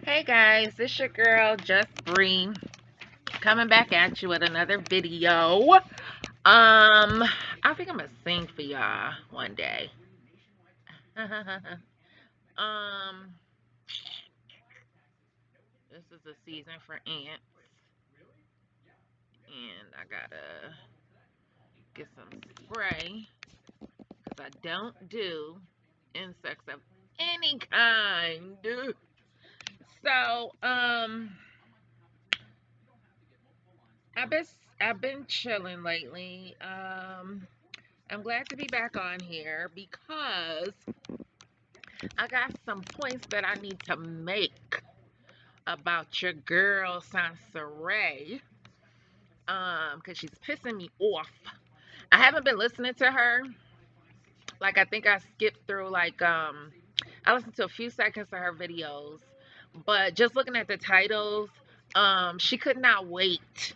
Hey guys, this your girl Just Bree coming back at you with another video. I think I'm gonna sing for y'all one day. um, this is the season for ants, and I gotta get some spray because I don't do insects of any kind. So, I've been I've been chilling lately. I'm glad to be back on here because I got some points that I need to make about your girl Soncerae. Because she's pissing me off. I haven't been listening to her. Like I think I skipped through I listened to a few seconds of her videos, but just looking at the titles, she could not wait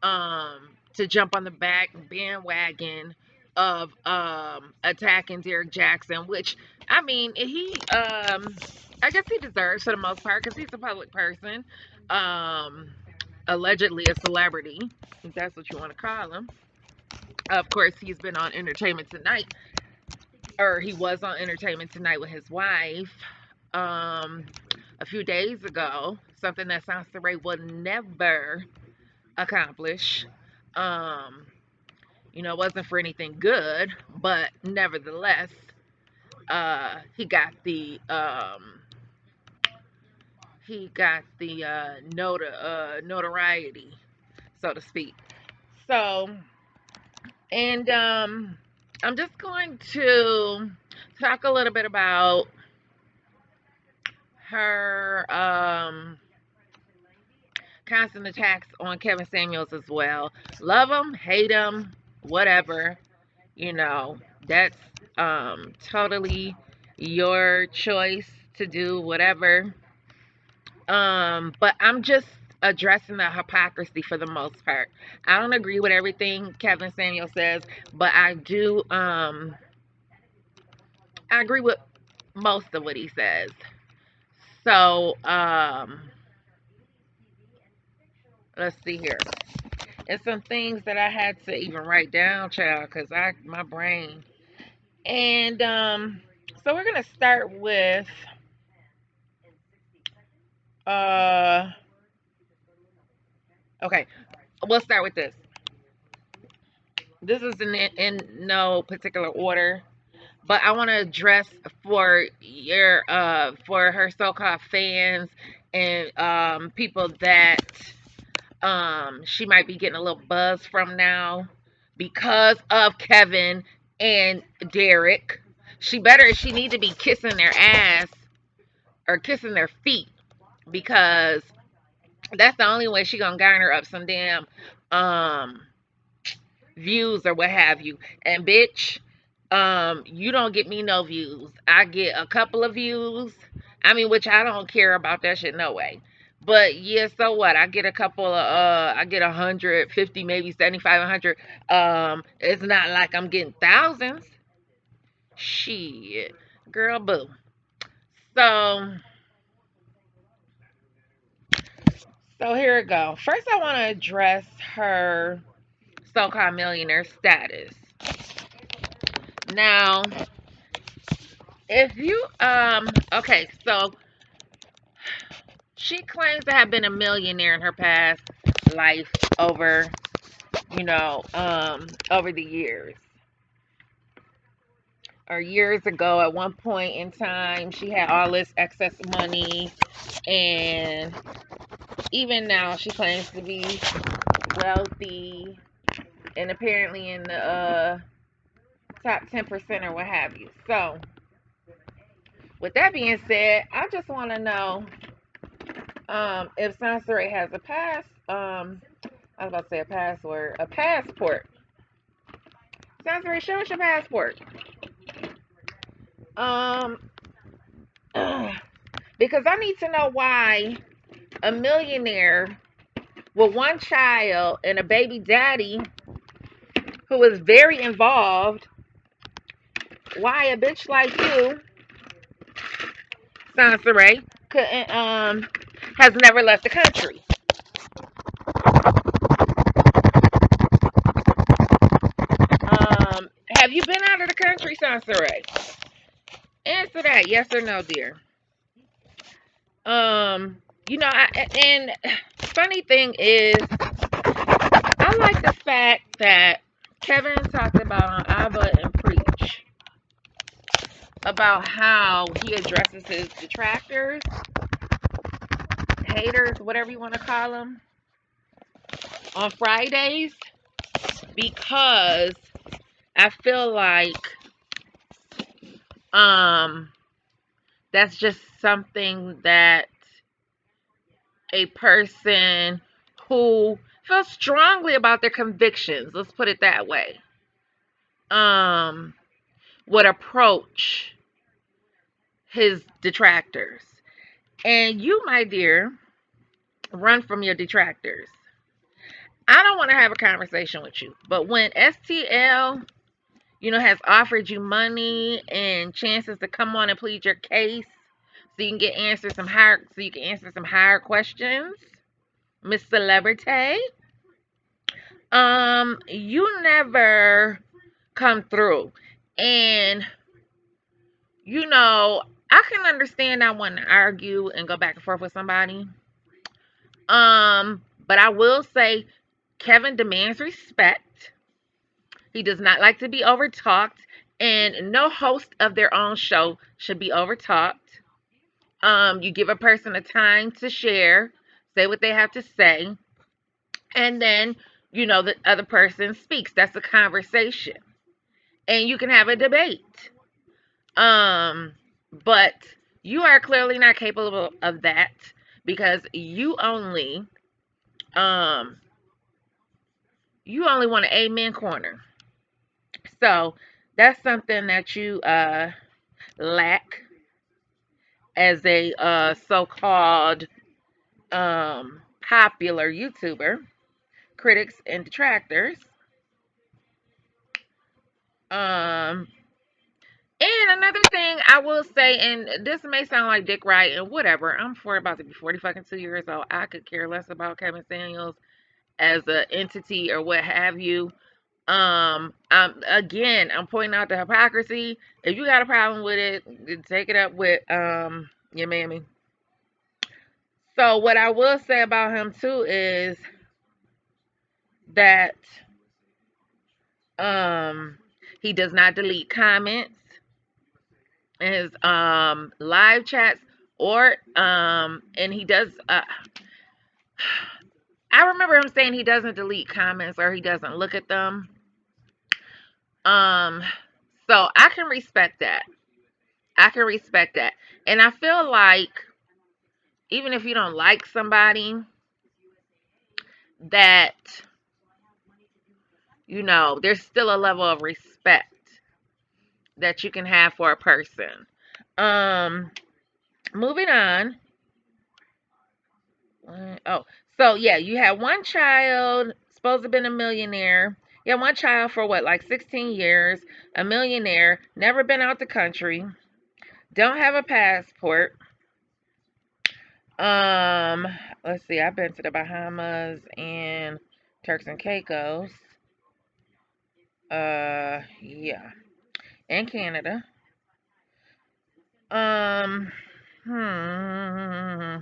to jump on the back bandwagon of attacking Derrick Jaxn, which I mean I guess he deserves for the most part because he's a public person, um allegedly a celebrity, if that's what you want to call him. Of course, he's been on Entertainment Tonight, or he was on Entertainment Tonight with his wife a few days ago, something that Soncerae would never accomplish. Um, it wasn't for anything good, but nevertheless, he got the notoriety, so to speak. So, and I'm just going to talk a little bit about her constant attacks on Kevin Samuels as well. Love him, hate him, whatever. That's totally your choice to do whatever. But I'm just addressing the hypocrisy for the most part. I don't agree with everything Kevin Samuel says, but I agree with most of what he says. So, let's see here. And some things that I had to even write down, child, because my brain. And so we're gonna start with uh okay, we'll start with this. This is in no particular order, but I want to address for her so-called fans and people that she might be getting a little buzz from now because of Kevin and Derrick. She need to be kissing their ass or kissing their feet, because that's the only way she gonna garner up some damn um views or what have you. And bitch, you don't get me no views. I get a couple of views. I mean, which I don't care about that shit no way. But yeah, so what? I get a couple of I get 150, maybe 75, 100. It's not like I'm getting thousands. Shit. Girl, boo. So here we go. First I want to address her so-called millionaire status. Now, if you okay, so she claims to have been a millionaire in her past life over, over the years. Or years ago, at one point in time, she had all this excess money, and even now she claims to be wealthy and apparently in the top 10% or what have you. So, with that being said, I just want to know if Soncerae has a I was about to say a passport. Soncerae, show us your passport. Um, because I need to know why a millionaire with one child and a baby daddy who is very involved, why a bitch like you, Soncerae, couldn't has never left the country. Have you been out of the country, Soncerae? Answer that, yes or no, dear. Um, and funny thing is, I like the fact that Kevin talked about on Ava and Preach about how he addresses his detractors, haters, whatever you want to call them, on Fridays, because I feel like um that's just something that a person who feels strongly about their convictions, let's put it that way, um would approach his detractors. And you, my dear, run from your detractors. I don't want to have a conversation with you. But when STL, has offered you money and chances to come on and plead your case so you can answer some higher questions, Miss Celebrity, you never come through. And I can understand not wanting to argue and go back and forth with somebody. But I will say Kevin demands respect. He does not like to be overtalked, and no host of their own show should be overtalked. You give a person a time to share, say what they have to say, and then the other person speaks. That's a conversation, and you can have a debate. But you are clearly not capable of that because um you only want an amen corner. So that's something that you lack as a so-called popular YouTuber, critics and detractors. Um and another thing I will say, and this may sound like Dick Wright and whatever, about to be 40 fucking 2 years old. I could care less about Kevin Samuels as an entity or what have you. I'm pointing out the hypocrisy. If you got a problem with it, take it up with your mammy. So what I will say about him too is that he does not delete comments in his live chats, or and he does I remember him saying he doesn't delete comments or he doesn't look at them. So I can respect that. And I feel like even if you don't like somebody, that there's still a level of respect that you can have for a person. Moving on. Oh, so yeah, you had one child, supposed to have been a millionaire. You had one child for what, like 16 years, a millionaire, never been out the country, don't have a passport. Let's see, I've been to the Bahamas and Turks and Caicos. Yeah, and Canada. Um, hmm.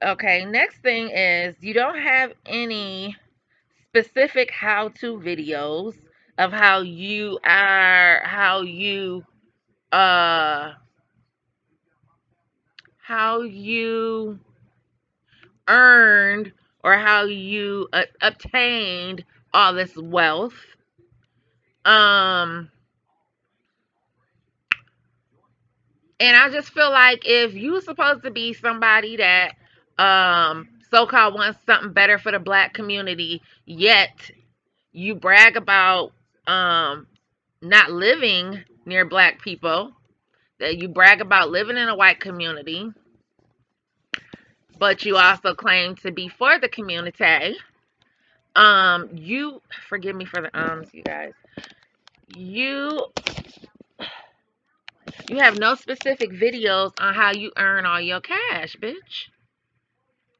Okay, next thing is you don't have any specific how-to videos of uh how you earned or how you obtained all this wealth. Um And I just feel like if you're supposed to be somebody that so-called wants something better for the black community, yet you brag about not living near black people, that you brag about living in a white community, but you also claim to be for the community. You forgive me for the you guys. You have no specific videos on how you earn all your cash, bitch.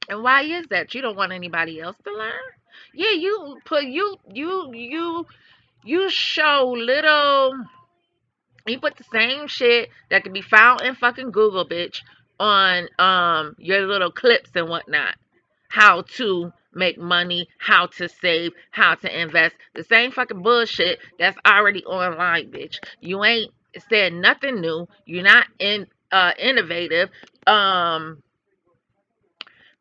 And why is that? You don't want anybody else to learn? Yeah, you show little. You put the same shit that can be found in fucking Google, bitch, on your little clips and whatnot. How to make money, how to save, how to invest. The same fucking bullshit that's already online, bitch. You ain't said nothing new. You're not innovative. Um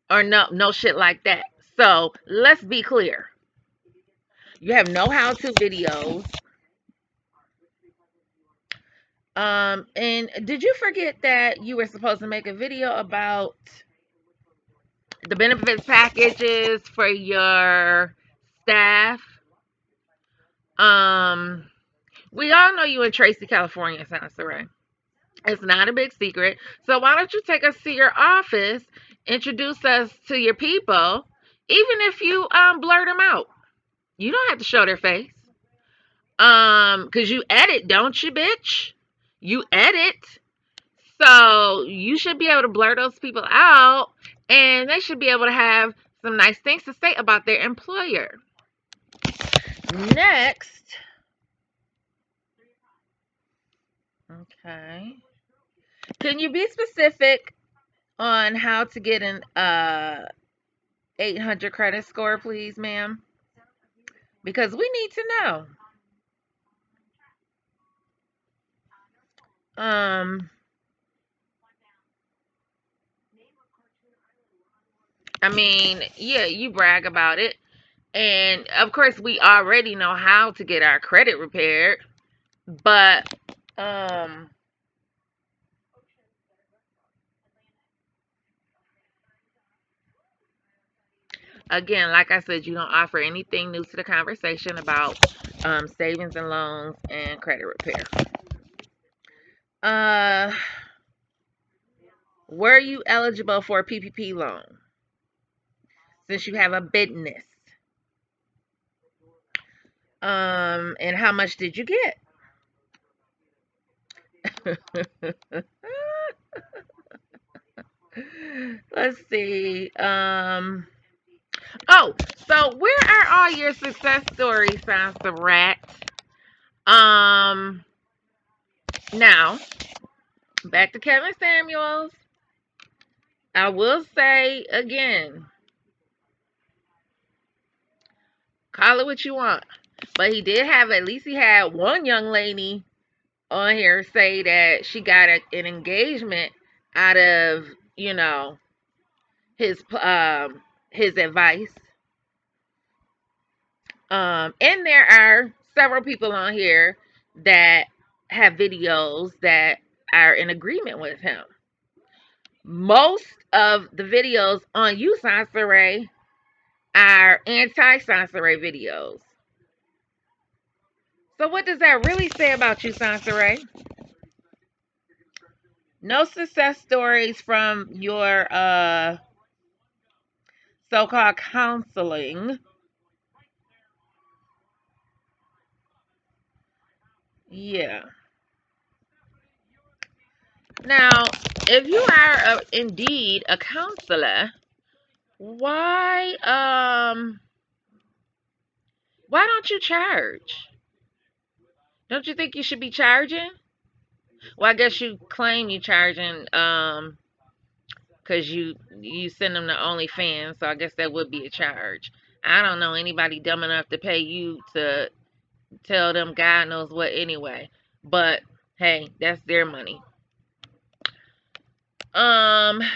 or no shit like that. So let's be clear. You have no how-to videos. And did you forget that you were supposed to make a video about the benefits packages for your staff? Um, we all know you in Tracy, California, Soncerae. It's not a big secret. So why don't you take us to your office, introduce us to your people, even if you blur them out. You don't have to show their face. Cause you edit, don't you, bitch? You edit. So you should be able to blur those people out, and they should be able to have some nice things to say about their employer. Next. Okay. Can you be specific on how to get an 800 credit score, please, ma'am? Because we need to know. I mean, yeah, you brag about it. And of course, we already know how to get our credit repaired. But again, like I said, you don't offer anything new to the conversation about savings and loans and credit repair. Uh, were you eligible for a PPP loan since you have a business? And how much did you get? Let's see. Oh, so where are all your success stories, Soncerae? Um, Now back to Kevin Samuels. I will say again, call it what you want, but he did have at least he had one young lady on here say that she got an engagement out of his his advice. And there are several people on here that have videos that are in agreement with him. Most of the videos on you, Soncerae, are anti-Soncerae videos. So what does that really say about you, Soncerae? No success stories from your so-called counseling. Yeah. Now, if you are indeed a counselor, why don't you charge? Don't you think you should be charging? Well, I guess you claim you charging because you send them to OnlyFans, so I guess that would be a charge. I don't know anybody dumb enough to pay you to tell them God knows what anyway. But hey, that's their money.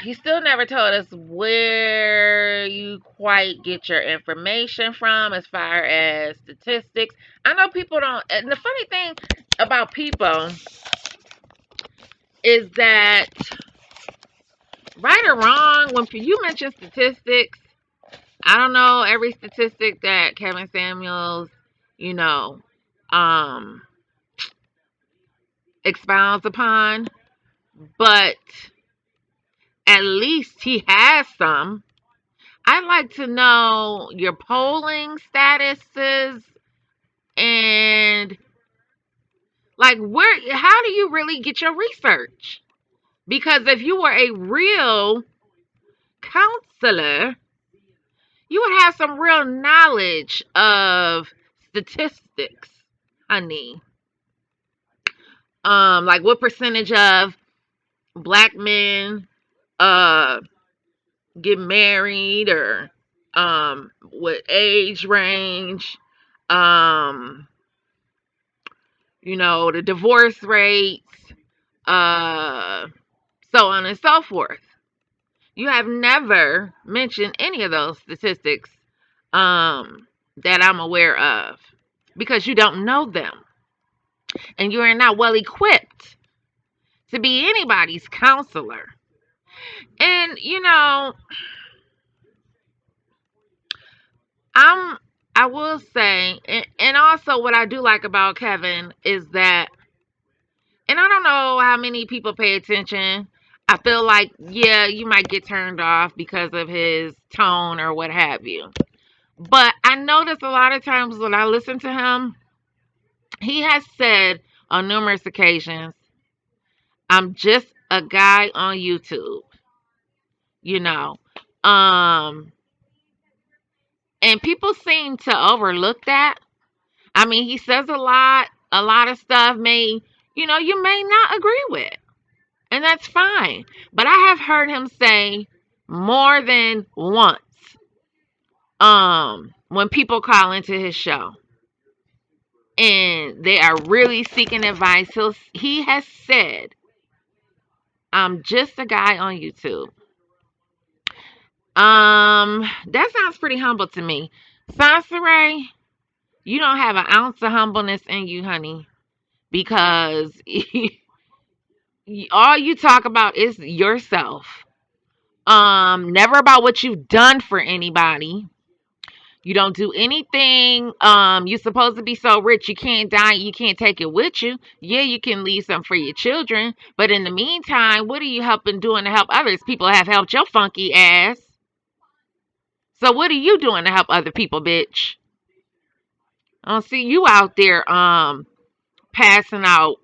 You still never told us where you quite get your information from as far as statistics. I know people don't, and the funny thing about people is that, right or wrong, when you mention statistics, I don't know every statistic that Kevin Samuels, you know, um, expounds upon, but at least he has some. I'd like to know your polling statuses and like how do you really get your research? Because if you were a real counselor, you would have some real knowledge of statistics, honey. Like what percentage of black men uh get married, or what age range, um, the divorce rates, uh so on and so forth. You have never mentioned any of those statistics that I'm aware of, because you don't know them and you are not well equipped to be anybody's counselor. And I'm I will say, and also what I do like about Kevin is that, and I don't know how many people pay attention. I feel like, yeah, you might get turned off because of his tone or what have you. But I notice a lot of times when I listen to him, he has said on numerous occasions, I'm just a guy on YouTube, you know. Um, and people seem to overlook that. I mean, he says a lot of stuff you may not agree with, and that's fine. But I have heard him say more than once, when people call into his show and they are really seeking advice, he has said, I'm just a guy on YouTube. That sounds pretty humble to me. Soncerae, you don't have an ounce of humbleness in you, honey, because all you talk about is yourself. Never about what you've done for anybody. You don't do anything. You're supposed to be so rich you can't die, you can't take it with you. Yeah, you can leave some for your children, but in the meantime, what are you doing to help others? People have helped your funky ass. So what are you doing to help other people, bitch? I don't see you out there passing out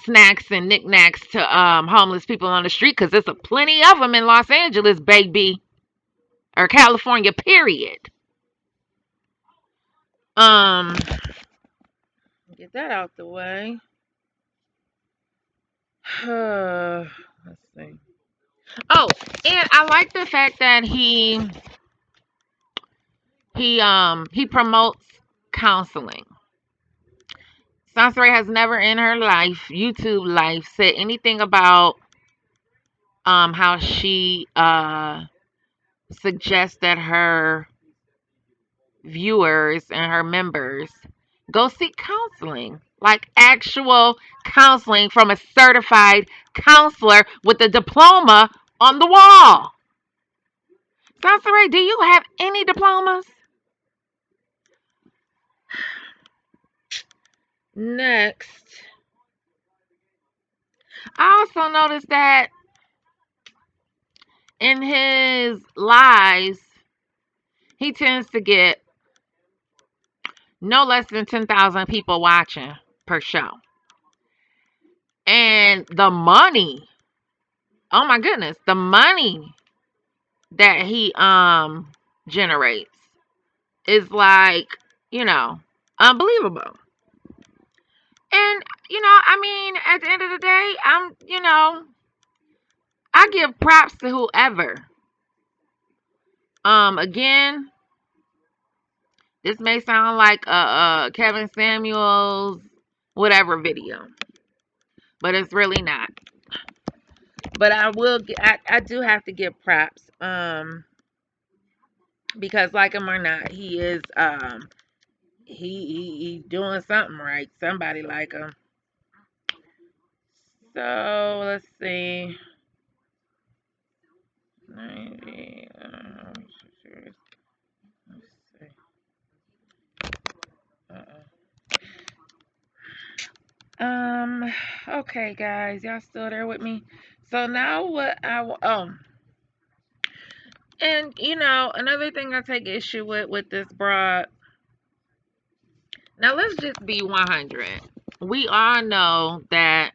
snacks and knickknacks to homeless people on the street, because there's a plenty of them in Los Angeles, baby, or California, period. Um, get that out the way. Let's see. Oh, and I like the fact that he promotes counseling. Soncerae has never in her life, YouTube life, said anything about how she suggests that her viewers and her members go seek counseling, like actual counseling from a certified counselor with a diploma on the wall. Soncerae, do you have any diplomas? Next, I also noticed that in his lives, he tends to get no less than 10,000 people watching per show. And the money, oh my goodness, the money that he generates is like, you know, unbelievable. And I mean, at the end of the day, I give props to whoever. Again, this may sound like a Kevin Samuels whatever video, but it's really not. But I do have to give props, because like him or not, he is he doing something right. Somebody like him. So let's see. 90. Let's see. Okay, guys, y'all still there with me? So now what and another thing I take issue with this broad. Now let's just be 100. We all know that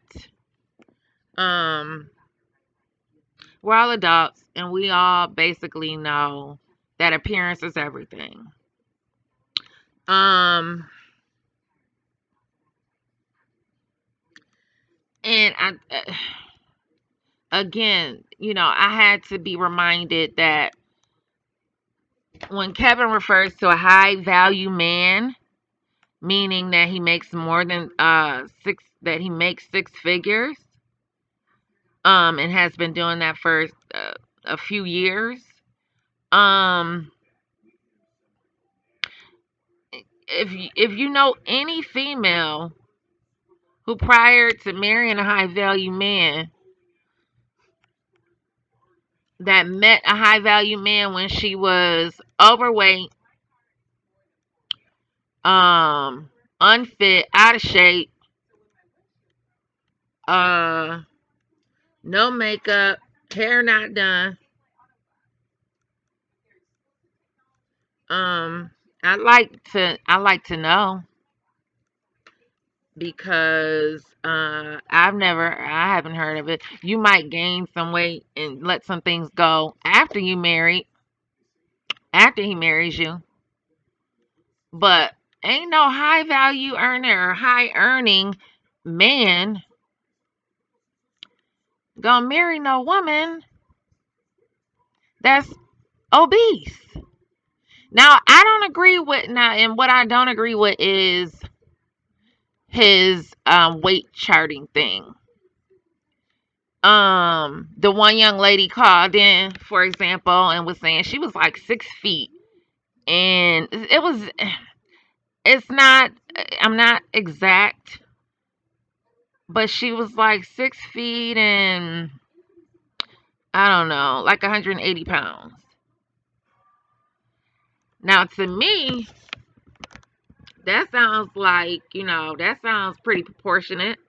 um We're all adults, and we all basically know that appearance is everything. Um, and again, I had to be reminded that when Kevin refers to a high value man, meaning that he makes more than that he makes six figures, and has been doing that for a few years. Um, if you know any female who prior to marrying a high value man that met a high value man when she was overweight, um, unfit, out of shape, uh, no makeup, hair not done, um, I like to know because I haven't heard of it. You might gain some weight and let some things go after he marries you, but ain't no high value earner or high earning man gonna marry no woman that's obese. Now, I don't agree with now, and what I don't agree with is his weight charting thing. The one young lady called in, for example, and was saying she was like 6 feet, and it's not, I'm not exact, but she was like 6 feet and I don't know, like 180 pounds. Now, to me, that sounds like, that sounds pretty proportionate,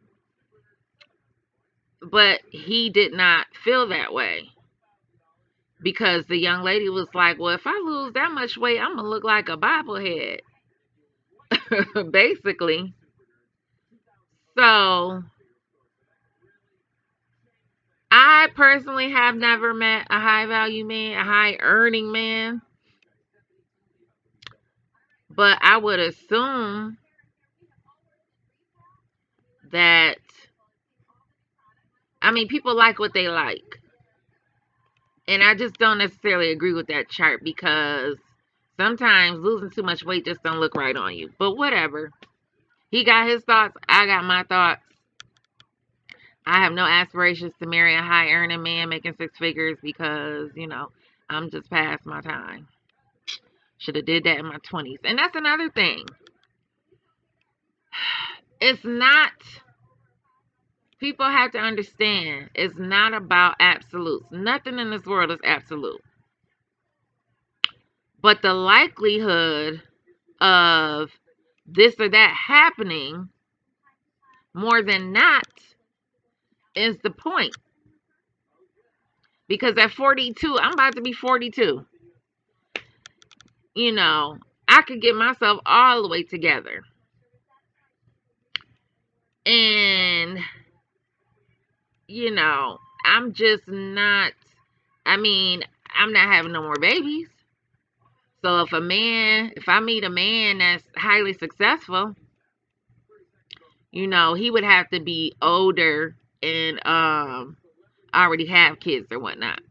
but he did not feel that way because the young lady was like, well, if I lose that much weight, I'm going to look like a bobblehead, basically. So, I personally have never met a high value man, a high earning man, but I would assume that, I mean, people like what they like. And I just don't necessarily agree with that chart because sometimes losing too much weight just don't look right on you. But whatever. He got his thoughts. I got my thoughts. I have no aspirations to marry a high earning man making six figures because, I'm just past my time. Should have did that in my 20s. And that's another thing. It's not, people have to understand, it's not about absolutes. Nothing in this world is absolute. But the likelihood of this or that happening more than not is the point. Because at 42, I'm about to be 42. I could get myself all the way together. And, I'm just not, I mean, I'm not having no more babies. So if I meet a man that's highly successful, he would have to be older and already have kids or whatnot.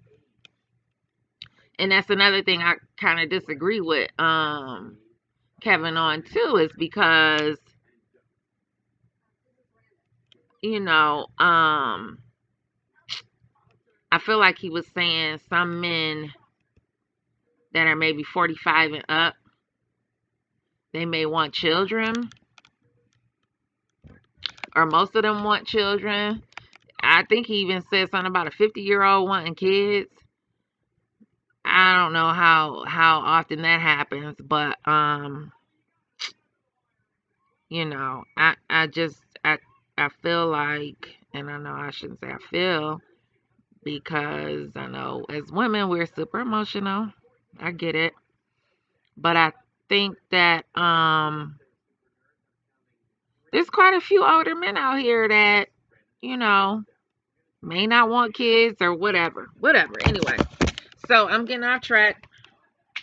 And that's another thing I kind of disagree with Kevin on too, is because I feel like he was saying some men that are maybe 45 and up, they may want children, or most of them want children. I think he even said something about a 50-year-old wanting kids. I don't know how often that happens, but I feel like, and I know I shouldn't say I feel, because I know as women we're super emotional. I get it. But I think that there's quite a few older men out here that, you know, may not want kids or whatever. Whatever. Anyway, so I'm getting off track.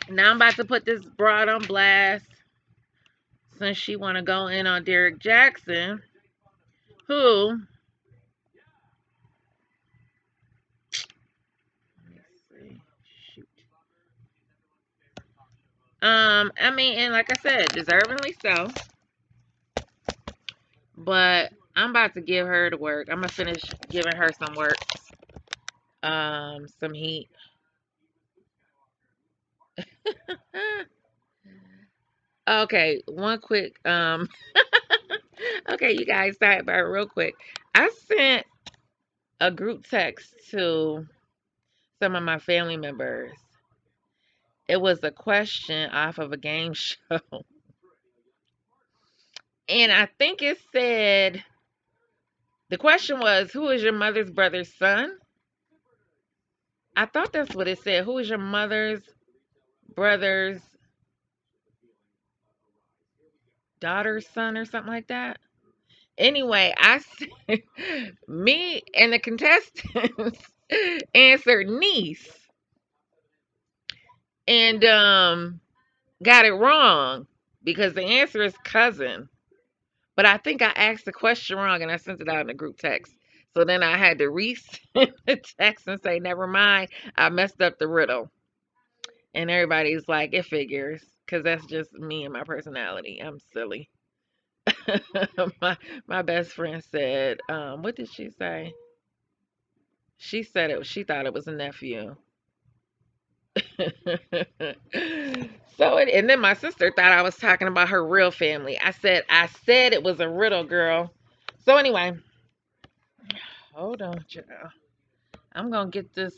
Now I'm about to put this broad on blast since she want to go in on Derrick Jaxn, who, let's see, shoot. I mean, and like I said, deservingly so. But I'm about to give her the work. I'm gonna finish giving her some work, some heat. Okay, one quick, okay, you guys, sorry about it real quick. I sent a group text to some of my family members. It was a question off of a game show. And I think it said, the question was, who is your mother's brother's son? I thought that's what it said. Who is your mother's brother's daughter's son or something like that? Anyway, me and the contestants answered niece and got it wrong because the answer is cousin. But I think I asked the question wrong and I sent it out in the group text. So then I had to resend the text and say, never mind, I messed up the riddle. And everybody's like, it figures, because that's just me and my personality. I'm silly. my best friend said, what did she say? She said she thought it was a nephew. And then my sister thought I was talking about her real family. I said it was a riddle, girl. So anyway, hold on, child. I'm gonna get this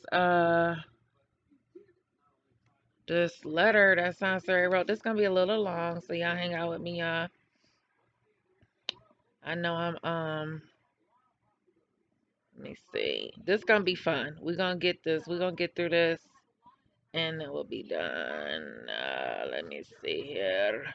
letter that Soncerae wrote. This gonna be a little long, so y'all hang out with me, y'all. I know let me see. This gonna be fun. We're gonna get this. We're gonna get through this, and it will be done. Let me see here.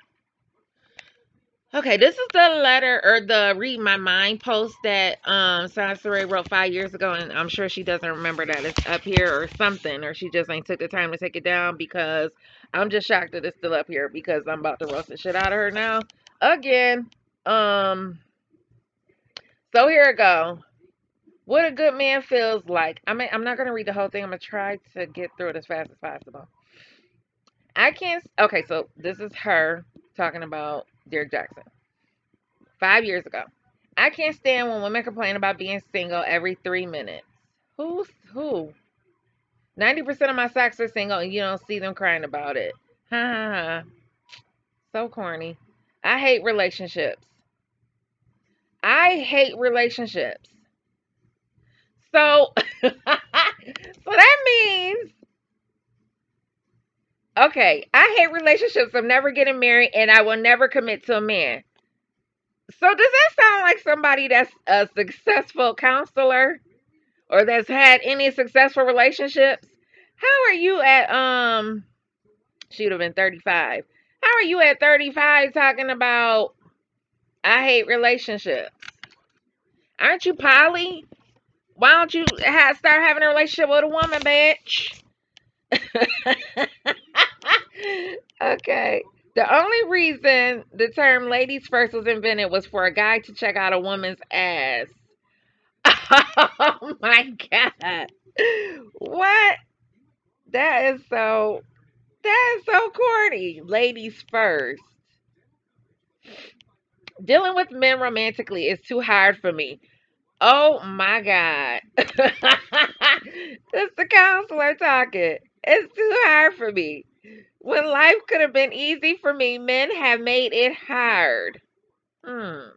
Okay, this is the letter or the read my mind post that Soncerae wrote 5 years ago, and I'm sure she doesn't remember that it's up here or something, or she just ain't took the time to take it down because I'm just shocked that it's still up here because I'm about to roast the shit out of her now again. So here it go. What a good man feels like. I'm not gonna read the whole thing. I'm gonna try to get through it as fast as possible. I can't. Okay, so this is her talking about Derrick Jaxn 5 years ago. I can't stand when women complain about being single every 3 minutes. Who's who? 90% of my socks are single and you don't see them crying about it. Ha ha ha. So corny. I hate relationships. I hate relationships. So, so that means, okay, I hate relationships. I'm never getting married and I will never commit to a man. So does that sound like somebody that's a successful counselor or that's had any successful relationships? How are you at she would have been 35. How are you at 35 talking about I hate relationships? Aren't you poly? Why don't you start having a relationship with a woman, bitch? Okay. The only reason the term ladies first was invented was for a guy to check out a woman's ass. Oh my god. What? That is so corny. Ladies first. Dealing with men romantically is too hard for me. Oh my god. It's the counselor talking. It's too hard for me. When life could have been easy for me, men have made it hard. Hmm.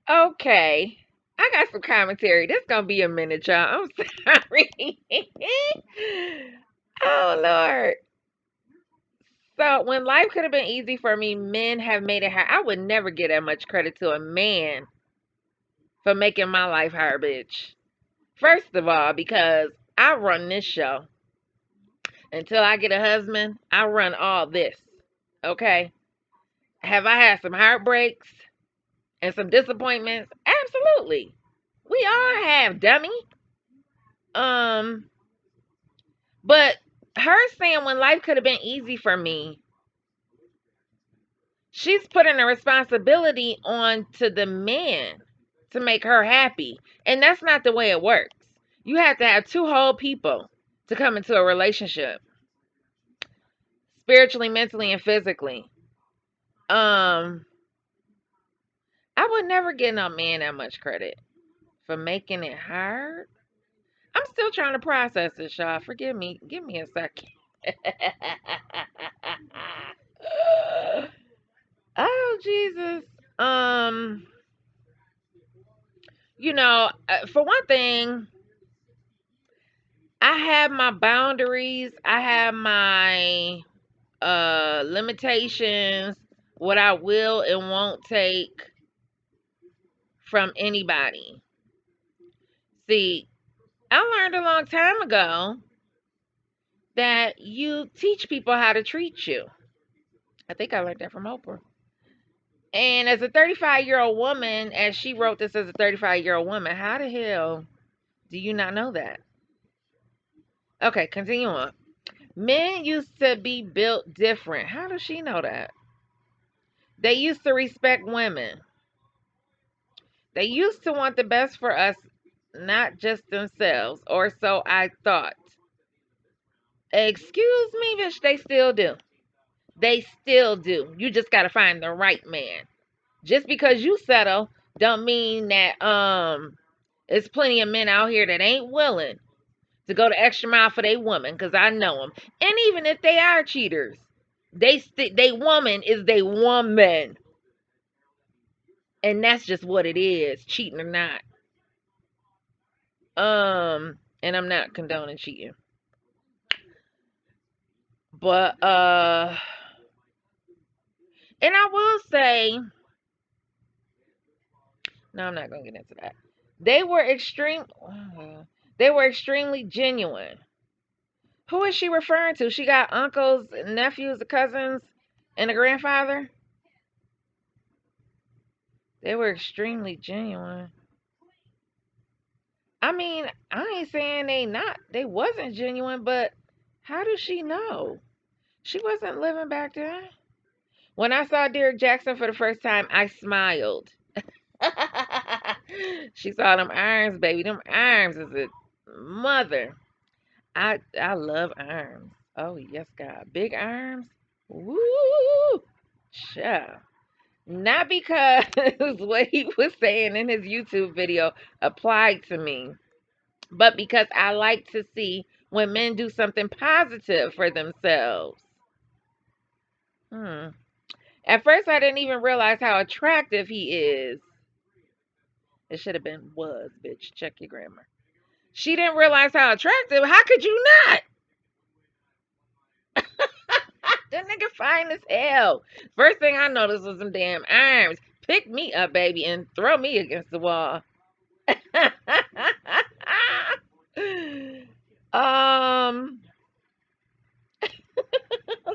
Okay. I got some commentary. This gonna be a minute, y'all. I'm sorry. Oh Lord. So when life could have been easy for me, men have made it hard. I would never give that much credit to a man for making my life hard, bitch. First of all, because I run this show. Until I get a husband, I run all this. Okay? Have I had some heartbreaks and some disappointments? Absolutely. We all have, dummy. Um, but her saying when life could have been easy for me, she's putting the responsibility on to the man to make her happy. And that's not the way it works. You have to have two whole people to come into a relationship, spiritually, mentally, and physically. Um, I would never give no man that much credit for making it hard. I'm still trying to process this, y'all. Forgive me. Give me a second. Oh, Jesus. Um, for one thing, I have my boundaries. I have my limitations, what I will and won't take from anybody. See, I learned a long time ago that you teach people how to treat you. I think I learned that from Oprah. And as a 35-year-old woman, as she wrote this as a 35-year-old woman, how the hell do you not know that? Okay, continue on. Men used to be built different. How does she know that? They used to respect women. They used to want the best for us, not just themselves, or so I thought. Excuse me, bitch, they still do. They still do. You just gotta find the right man. Just because you settle don't mean that there's plenty of men out here that ain't willing to go the extra mile for their woman, because I know them. And even if they are cheaters, they woman is they woman. And that's just what it is, cheating or not. And I'm not condoning cheating. But and I will say, no, I'm not gonna get into that. They were extreme they were extremely genuine. Who is she referring to? She got uncles, nephews, cousins, and a grandfather? They were extremely genuine. I mean, I ain't saying they wasn't genuine, but how does she know? She wasn't living back then. When I saw Derrick Jaxn for the first time, I smiled. She saw them arms, baby. Them arms is a mother. I love arms. Oh yes, God. Big arms. Woo! Child. Not because what he was saying in his YouTube video applied to me, but because I like to see when men do something positive for themselves. Hmm. At first, I didn't even realize how attractive he is. It should have been was, bitch. Check your grammar. She didn't realize how attractive. How could you not? That nigga fine as hell. First thing I noticed was some damn arms. Pick me up, baby, and throw me against the wall. um,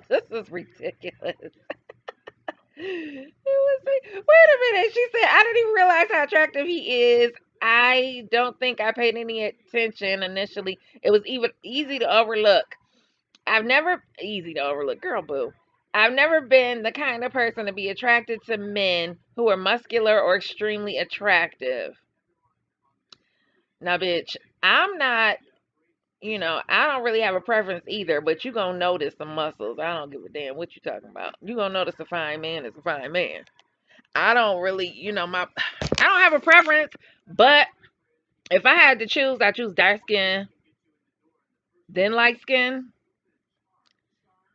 this is ridiculous. It was like, wait a minute. She said, I didn't even realize how attractive he is. I don't think I paid any attention initially. It was even easy to overlook. I've never easy to overlook, girl boo. I've never been the kind of person to be attracted to men who are muscular or extremely attractive. Now, bitch, I'm not, I don't really have a preference either, but you gonna notice some muscles. I don't give a damn what you talking about. You gonna notice a fine man is a fine man. I don't really, I don't have a preference, but if I had to choose, I choose dark skin, then light skin.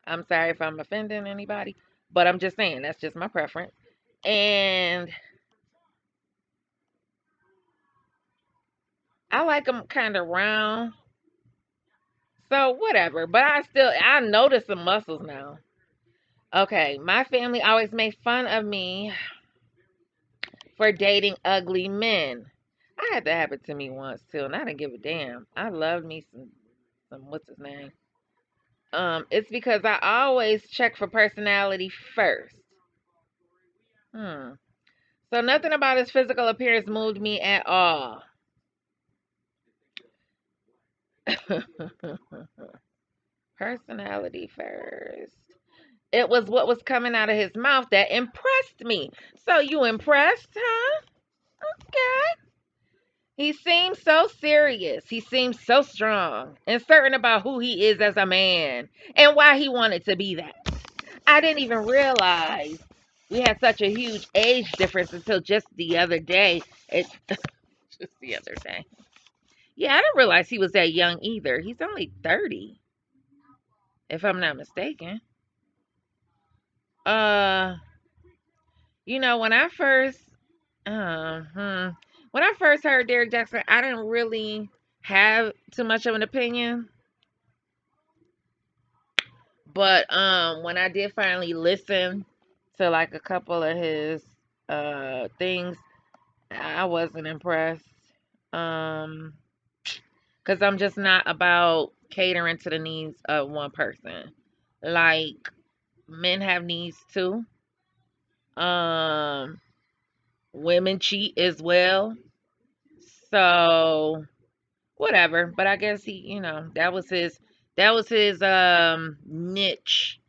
I'm sorry if I'm offending anybody, but I'm just saying that's just my preference. And I like them kind of round. So whatever, but I notice some muscles now. Okay, my family always made fun of me for dating ugly men. I had that happen to me once too, and I didn't give a damn. I loved me some what's his name? It's because I always check for personality first. Hmm. So nothing about his physical appearance moved me at all. Personality first. It was what was coming out of his mouth that impressed me. So you impressed, huh? Okay. He seems so serious. He seems so strong and certain about who he is as a man and why he wanted to be that. I didn't even realize we had such a huge age difference until just the other day. It just the other day. Yeah, I didn't realize he was that young either. He's only 30, if I'm not mistaken. Uh, when I first when I first heard Derrick Jaxn, I didn't really have too much of an opinion. But when I did finally listen to like a couple of his things, I wasn't impressed. Um cuz I'm just not about catering to the needs of one person. Like men have needs too. Um Women cheat as well. So whatever, but I guess that was his niche,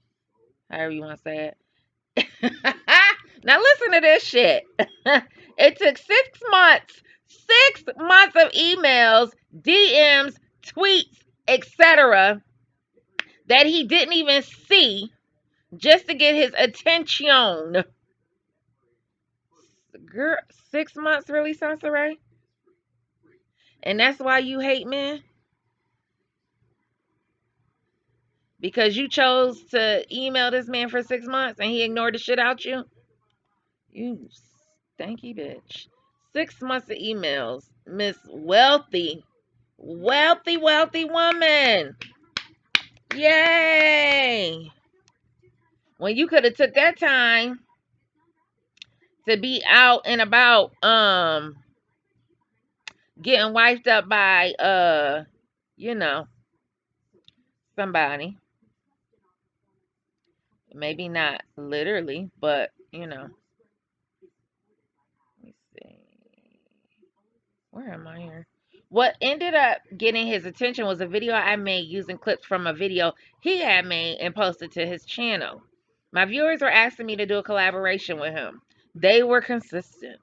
however you want to say it. Now listen to this shit. It took 6 months, 6 months of emails, DMs, tweets, etc. that he didn't even see just to get his attention. Girl, 6 months really, Soncerae? And that's why you hate men? Because you chose to email this man for 6 months and he ignored the shit out you? You stanky bitch. 6 months of emails. Miss Wealthy. Wealthy, wealthy woman. Yay. When you could have took that time to be out and about getting wiped up by you know, somebody. Maybe not literally, but let me see. Where am I here? What ended up getting his attention was a video I made using clips from a video he had made and posted to his channel. My viewers were asking me to do a collaboration with him. They were consistent.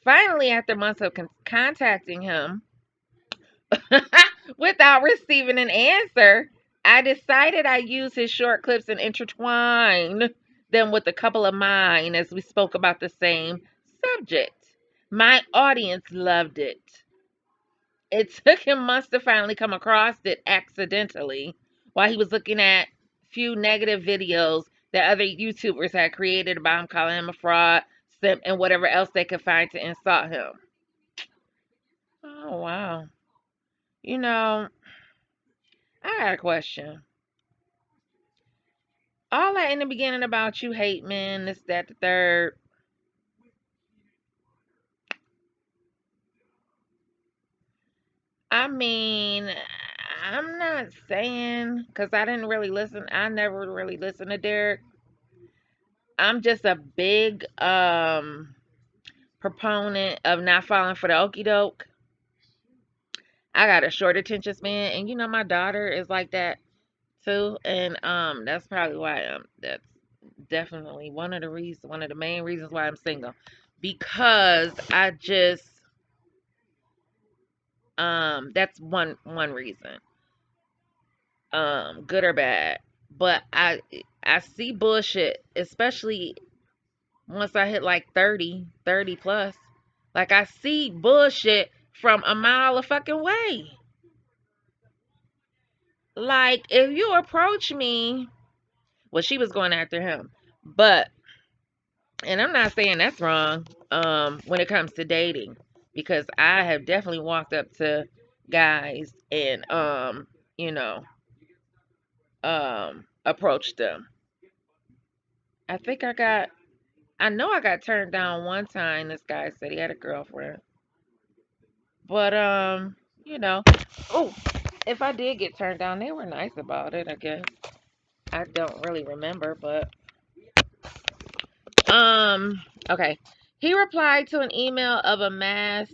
Finally, after months of contacting him without receiving an answer, I decided I'd use his short clips and intertwine them with a couple of mine as we spoke about the same subject. My audience loved it. It took him months to finally come across it accidentally while he was looking at few negative videos that other YouTubers had created about him, calling him a fraud, simp, and whatever else they could find to insult him. Oh, wow. You know, I got a question. All that in the beginning about you hate men, this, that, the third. I mean, I'm not saying, because I didn't really listen. I never really listened to Derrick. I'm just a big proponent of not falling for the okie doke. I got a short attention span, and my daughter is like that too, and that's probably why that's definitely one of the main reasons why I'm single, because I just that's one reason, good or bad, but I see bullshit, especially once I hit like 30 plus. Like, I see bullshit from a mile a fucking way. Like, if you approach me, well, she was going after him, but, and I'm not saying that's wrong, when it comes to dating, because I have definitely walked up to guys and, you know, approached them. I know I got turned down one time. This guy said he had a girlfriend. But you know, oh, if I did get turned down, they were nice about it, I guess. I don't really remember, but um okay. He replied to an email of a mass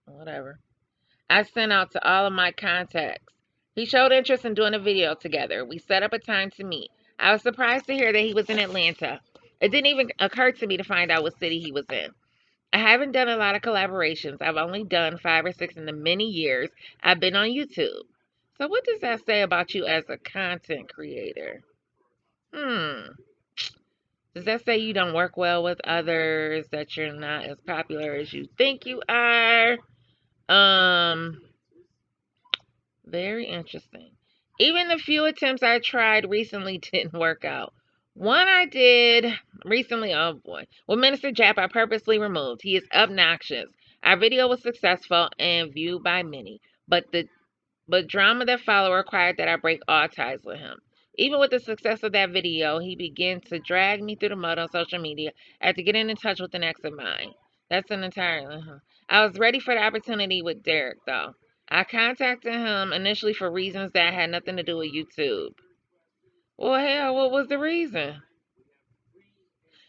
whatever. I sent out to all of my contacts. He showed interest in doing a video together. We set up a time to meet. I was surprised to hear that he was in Atlanta. It didn't even occur to me to find out what city he was in. I haven't done a lot of collaborations. I've only done 5 or 6 in the many years I've been on YouTube. So what does that say about you as a content creator? Hmm. Does that say you don't work well with others, that you're not as popular as you think you are? Um, Very interesting. Even the few attempts I tried recently didn't work out. One I did recently, oh boy, with Minister Jap, I purposely removed. He is obnoxious. Our video was successful and viewed by many, but drama that followed required that I break all ties with him. Even with the success of that video, he began to drag me through the mud on social media after getting in touch with an ex of mine. That's an entirely. I was ready for the opportunity with Derrick, though. I contacted him initially for reasons that had nothing to do with YouTube. Well, hell, what was the reason?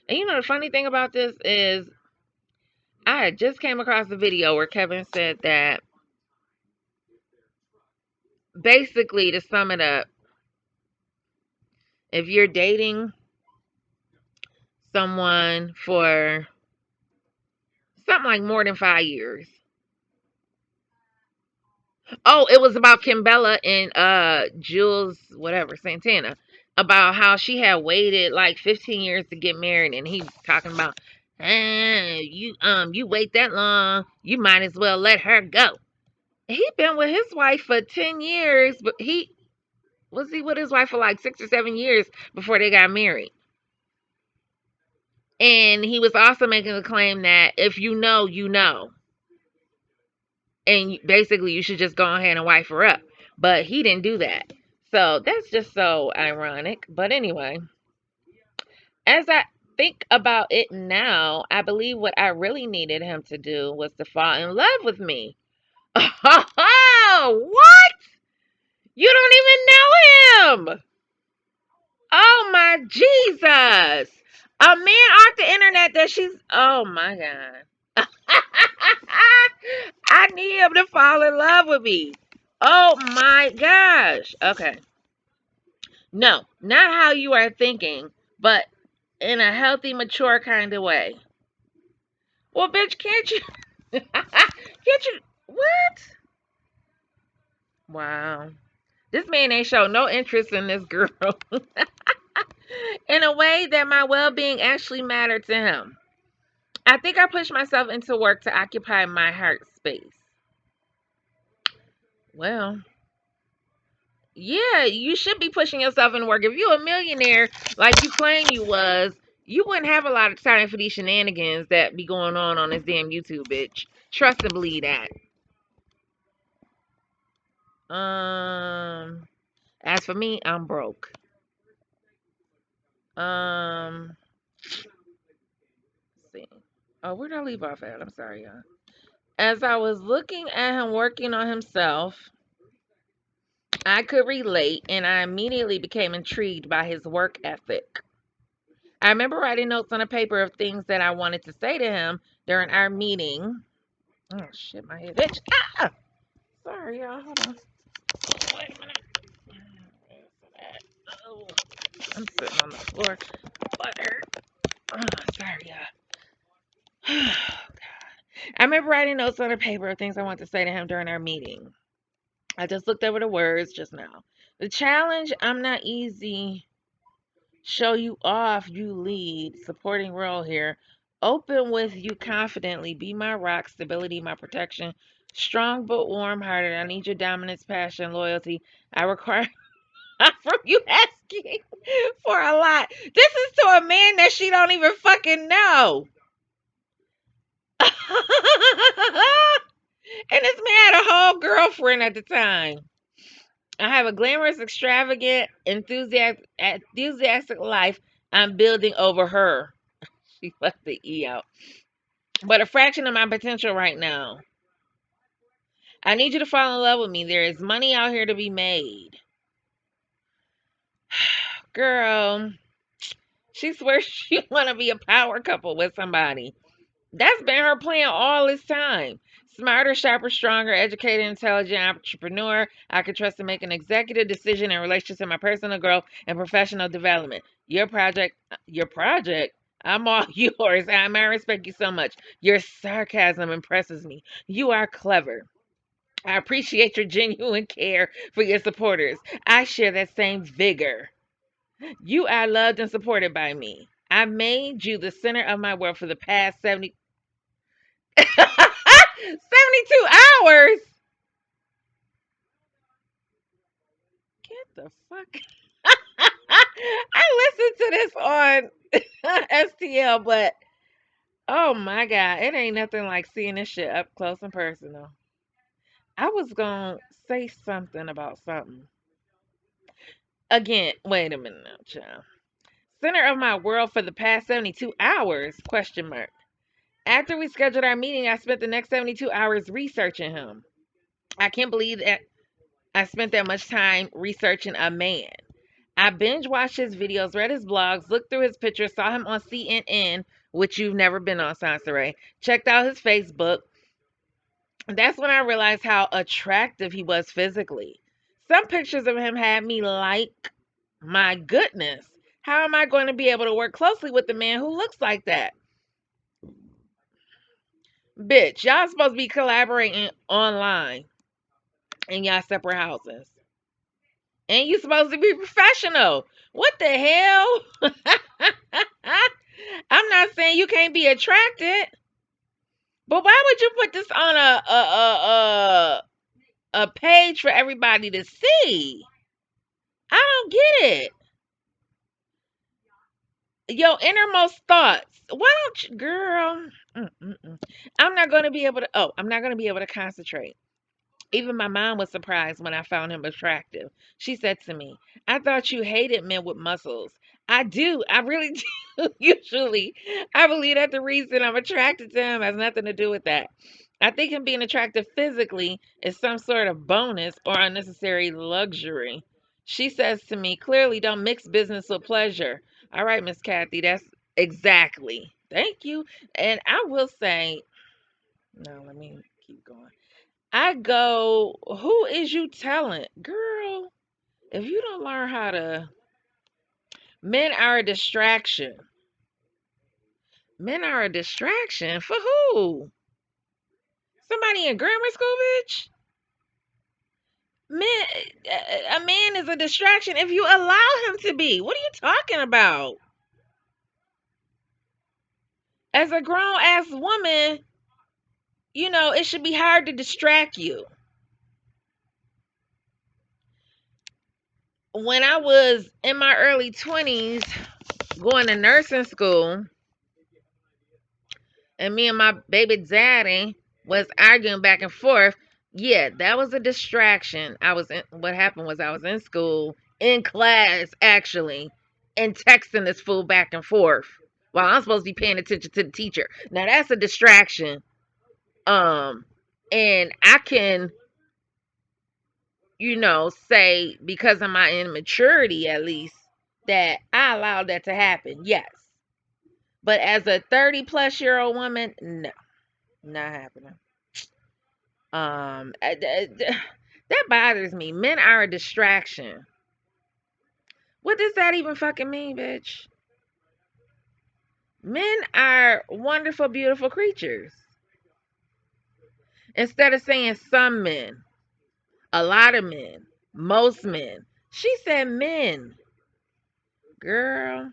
And you know, the funny thing about this is, I had just came across a video where Kevin said that basically, to sum it up, if you're dating someone for something like more than 5 years. Oh, it was about Kimbella and Jules whatever Santana, about how she had waited like 15 years to get married, and he was talking about, you wait that long, you might as well let her go. He been with his wife for 10 years, but he with his wife for like 6 or 7 years before they got married. And he was also making a claim that if you know, you know. And basically you should just go ahead and wife her up. But he didn't do that. So that's just so ironic. But anyway, as I think about it now, I believe what I really needed him to do was to fall in love with me. Oh, what? You don't even know him. Oh my Jesus. A man off the internet that she's, oh my God. I need him to fall in love with me. Oh my gosh. Okay. No, not how you are thinking, but in a healthy, mature kind of way. Well, bitch, can't you? Can't you? What? Wow. This man ain't show no interest in this girl in a way that my well being actually mattered to him. I think I pushed myself into work to occupy my heart space. Well, yeah, you should be pushing yourself in work. If you're a millionaire like you claim you was, you wouldn't have a lot of time for these shenanigans that be going on this damn YouTube, bitch. Trust and believe that. Um, as for me, I'm broke. Let's see. Oh, where did I leave off at? I'm sorry, y'all. As I was looking at him working on himself, I could relate, and I immediately became intrigued by his work ethic. I remember writing notes on a paper of things that I wanted to say to him during our meeting. Oh shit, my head itch. Ah! Sorry, y'all. Hold on. Wait a minute. Oh, I'm sitting on the floor. Butt hurt. Oh, sorry, y'all. I remember writing notes on a paper of things I wanted to say to him during our meeting. I just looked over the words just now. The challenge, I'm not easy. Show you off, you lead. Supporting role here. Open with you confidently. Be my rock, stability, my protection. Strong but warm hearted. I need your dominance, passion, loyalty. I require from you asking for a lot. This is to a man that she don't even fucking know. And this man had a whole girlfriend at the time. I have a glamorous, extravagant, enthusiastic life I'm building over her. She left the E out. But a fraction of my potential right now. I need you to fall in love with me. There is money out here to be made. Girl, she swears she want to be a power couple with somebody. That's been her plan all this time. Smarter, sharper, stronger, educated, intelligent entrepreneur. I can trust to make an executive decision in relation to my personal growth and professional development. Your project, I'm all yours. I respect you so much. Your sarcasm impresses me. You are clever. I appreciate your genuine care for your supporters. I share that same vigor. You are loved and supported by me. I made you the center of my world for the past 72 hours. Get the fuck. I listened to this on STL, but oh my God, it ain't nothing like seeing this shit up close and personal. I was gonna say something about something. Again, wait a minute now, child. Center of my world for the past 72 hours? Question mark. After we scheduled our meeting, I spent the next 72 hours researching him. I can't believe that I spent that much time researching a man. I binge watched his videos, read his blogs, looked through his pictures, saw him on CNN, which you've never been on, Soncerae, checked out his Facebook. That's when I realized how attractive he was physically. Some pictures of him had me like, my goodness, how am I going to be able to work closely with a man who looks like that? Bitch, y'all supposed to be collaborating online in y'all separate houses. And you supposed to be professional. What the hell? I'm not saying you can't be attracted, but why would you put this on a page for everybody to see? I don't get it. Your innermost thoughts. Why don't you, girl? I'm not gonna be able to. Oh, I'm not gonna be able to concentrate. Even my mom was surprised when I found him attractive. She said to me, I thought you hated men with muscles. I do. I really do. Usually, I believe that the reason I'm attracted to him has nothing to do with that. I think him being attractive physically is some sort of bonus or unnecessary luxury. She says to me, clearly don't mix business with pleasure. All right, Miss Kathy, that's exactly. Thank you. And I will say, no, let me keep going. I go, who is you telling? Girl, if you don't learn how to, men are a distraction. Men are a distraction for who? Somebody in grammar school, bitch? Men, a man is a distraction if you allow him to be. What are you talking about? As a grown ass woman, it should be hard to distract you. When I was in my early 20s going to nursing school, and me and my baby daddy was arguing back and forth. Yeah, that was a distraction. What happened was I was in school, in class actually, and texting this fool back and forth while I'm supposed to be paying attention to the teacher. Now that's a distraction. And I can, say because of my immaturity at least that I allowed that to happen. Yes. But as a 30 plus year old woman, no, not happening. That bothers me. Men are a distraction. What does that even fucking mean, bitch? Men are wonderful, beautiful creatures. Instead of saying some men, a lot of men, most men, she said men. Girl.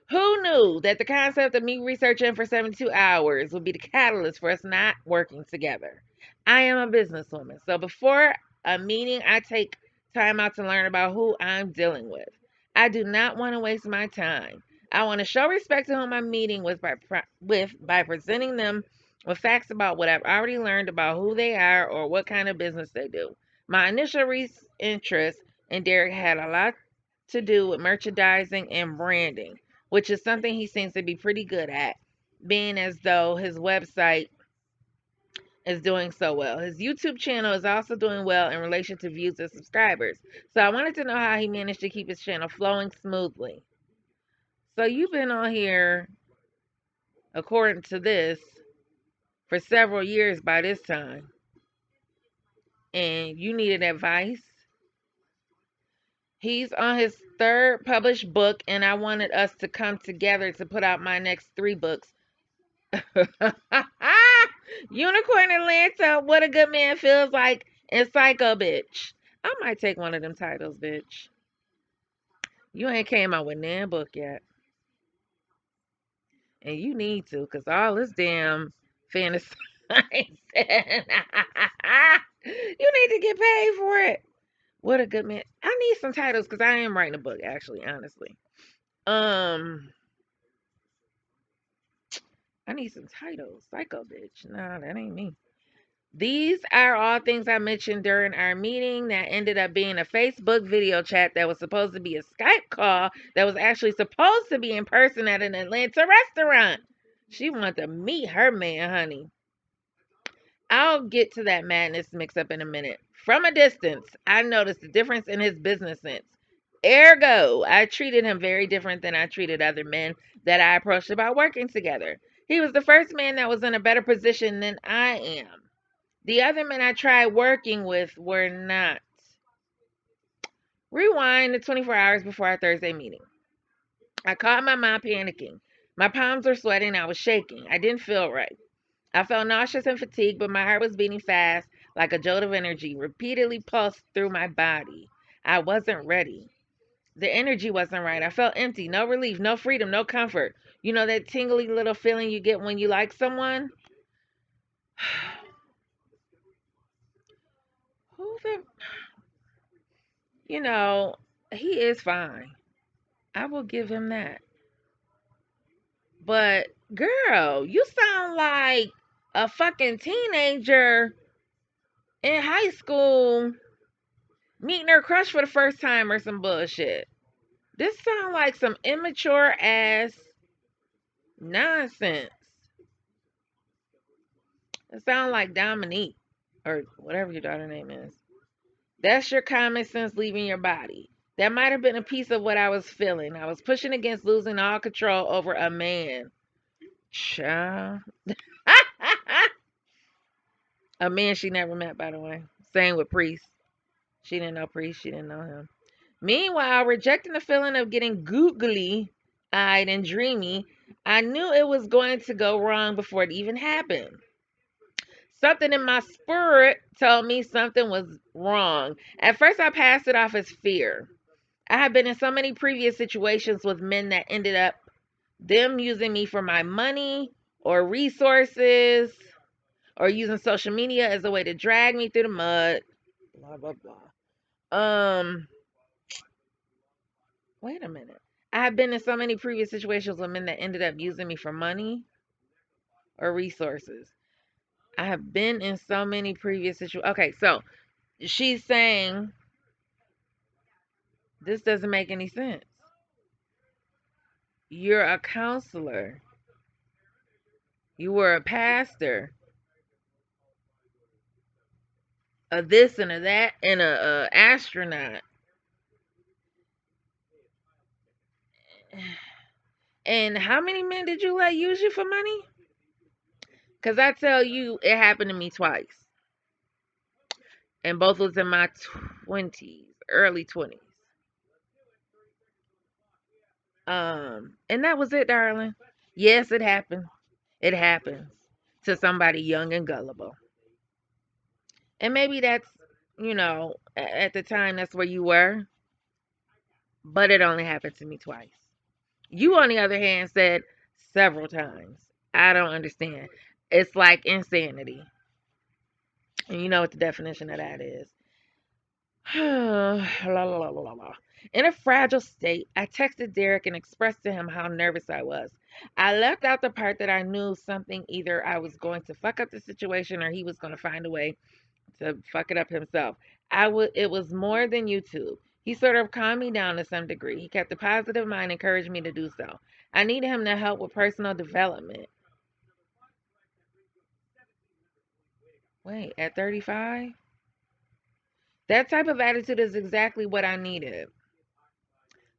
Who knew that the concept of me researching for 72 hours would be the catalyst for us not working together? I am a businesswoman, so before a meeting, I take time out to learn about who I'm dealing with. I do not want to waste my time. I want to show respect to whom I'm meeting with by presenting them with facts about what I've already learned about who they are or what kind of business they do. My initial interest in Derrick had a lot to do with merchandising and branding, which is something he seems to be pretty good at, being as though his website is doing so well. His YouTube channel is also doing well in relation to views and subscribers. So I wanted to know how he managed to keep his channel flowing smoothly. So you've been on here, according to this, for several years by this time, and you needed advice. He's on his third published book, and I wanted us to come together to put out my next 3 books. Unicorn Atlanta, What a Good Man Feels Like, and Psycho Bitch. I might take one of them titles, bitch. You ain't came out with nan book yet. And you need to, because all this damn fantasy. You need to get paid for it. What a good man. I need some titles because I am writing a book, actually, honestly. I need some titles. Psycho bitch. Nah, that ain't me. These are all things I mentioned during our meeting that ended up being a Facebook video chat that was supposed to be a Skype call that was actually supposed to be in person at an Atlanta restaurant. She wanted to meet her man, honey. I'll get to that madness mix up in a minute. From a distance, I noticed the difference in his business sense. Ergo, I treated him very different than I treated other men that I approached about working together. He was the first man that was in a better position than I am. The other men I tried working with were not. Rewind to 24 hours before our Thursday meeting. I caught my mom panicking. My palms were sweating. I was shaking. I didn't feel right. I felt nauseous and fatigued, but my heart was beating fast like a jolt of energy, repeatedly pulsed through my body. I wasn't ready. The energy wasn't right. I felt empty, no relief, no freedom, no comfort. You know that tingly little feeling you get when you like someone? Who the... You know, he is fine. I will give him that. But, girl, you sound like a fucking teenager in high school meeting her crush for the first time or some bullshit. This sounds like some immature ass nonsense. It sounds like Dominique or whatever your daughter's name is. That's your common sense leaving your body. That might have been a piece of what I was feeling. I was pushing against losing all control over a man. Child. A man she never met, by the way. Same with Priest. She didn't know Priest. She didn't know him. Meanwhile, rejecting the feeling of getting googly eyed and dreamy, I knew it was going to go wrong before it even happened. Something in my spirit told me something was wrong. At first, I passed it off as fear. I have been in so many previous situations with men that ended up them using me for my money or resources or using social media as a way to drag me through the mud. Blah, blah, blah. Wait a minute. I have been in so many previous situations with men that ended up using me for money or resources. I have been in so many previous situations. Okay, so she's saying this doesn't make any sense. You're a counselor. You were a pastor. A this and a that and a astronaut. And how many men did you let use you for money? Because I tell you, it happened to me twice. And both was in my 20s, early 20s. And that was it, darling. Yes, it happened. It happens to somebody young and gullible. And maybe that's, at the time that's where you were. But it only happened to me twice. You, on the other hand, said several times. I don't understand. It's like insanity. And you know what the definition of that is. La, la, la, la, la. In a fragile state, I texted Derrick and expressed to him how nervous I was. I left out the part that I knew something either I was going to fuck up the situation or he was going to find a way to fuck it up himself. It was more than YouTube. He sort of calmed me down to some degree. He kept a positive mind, encouraged me to do so. I needed him to help with personal development. Wait, at 35? That type of attitude is exactly what I needed.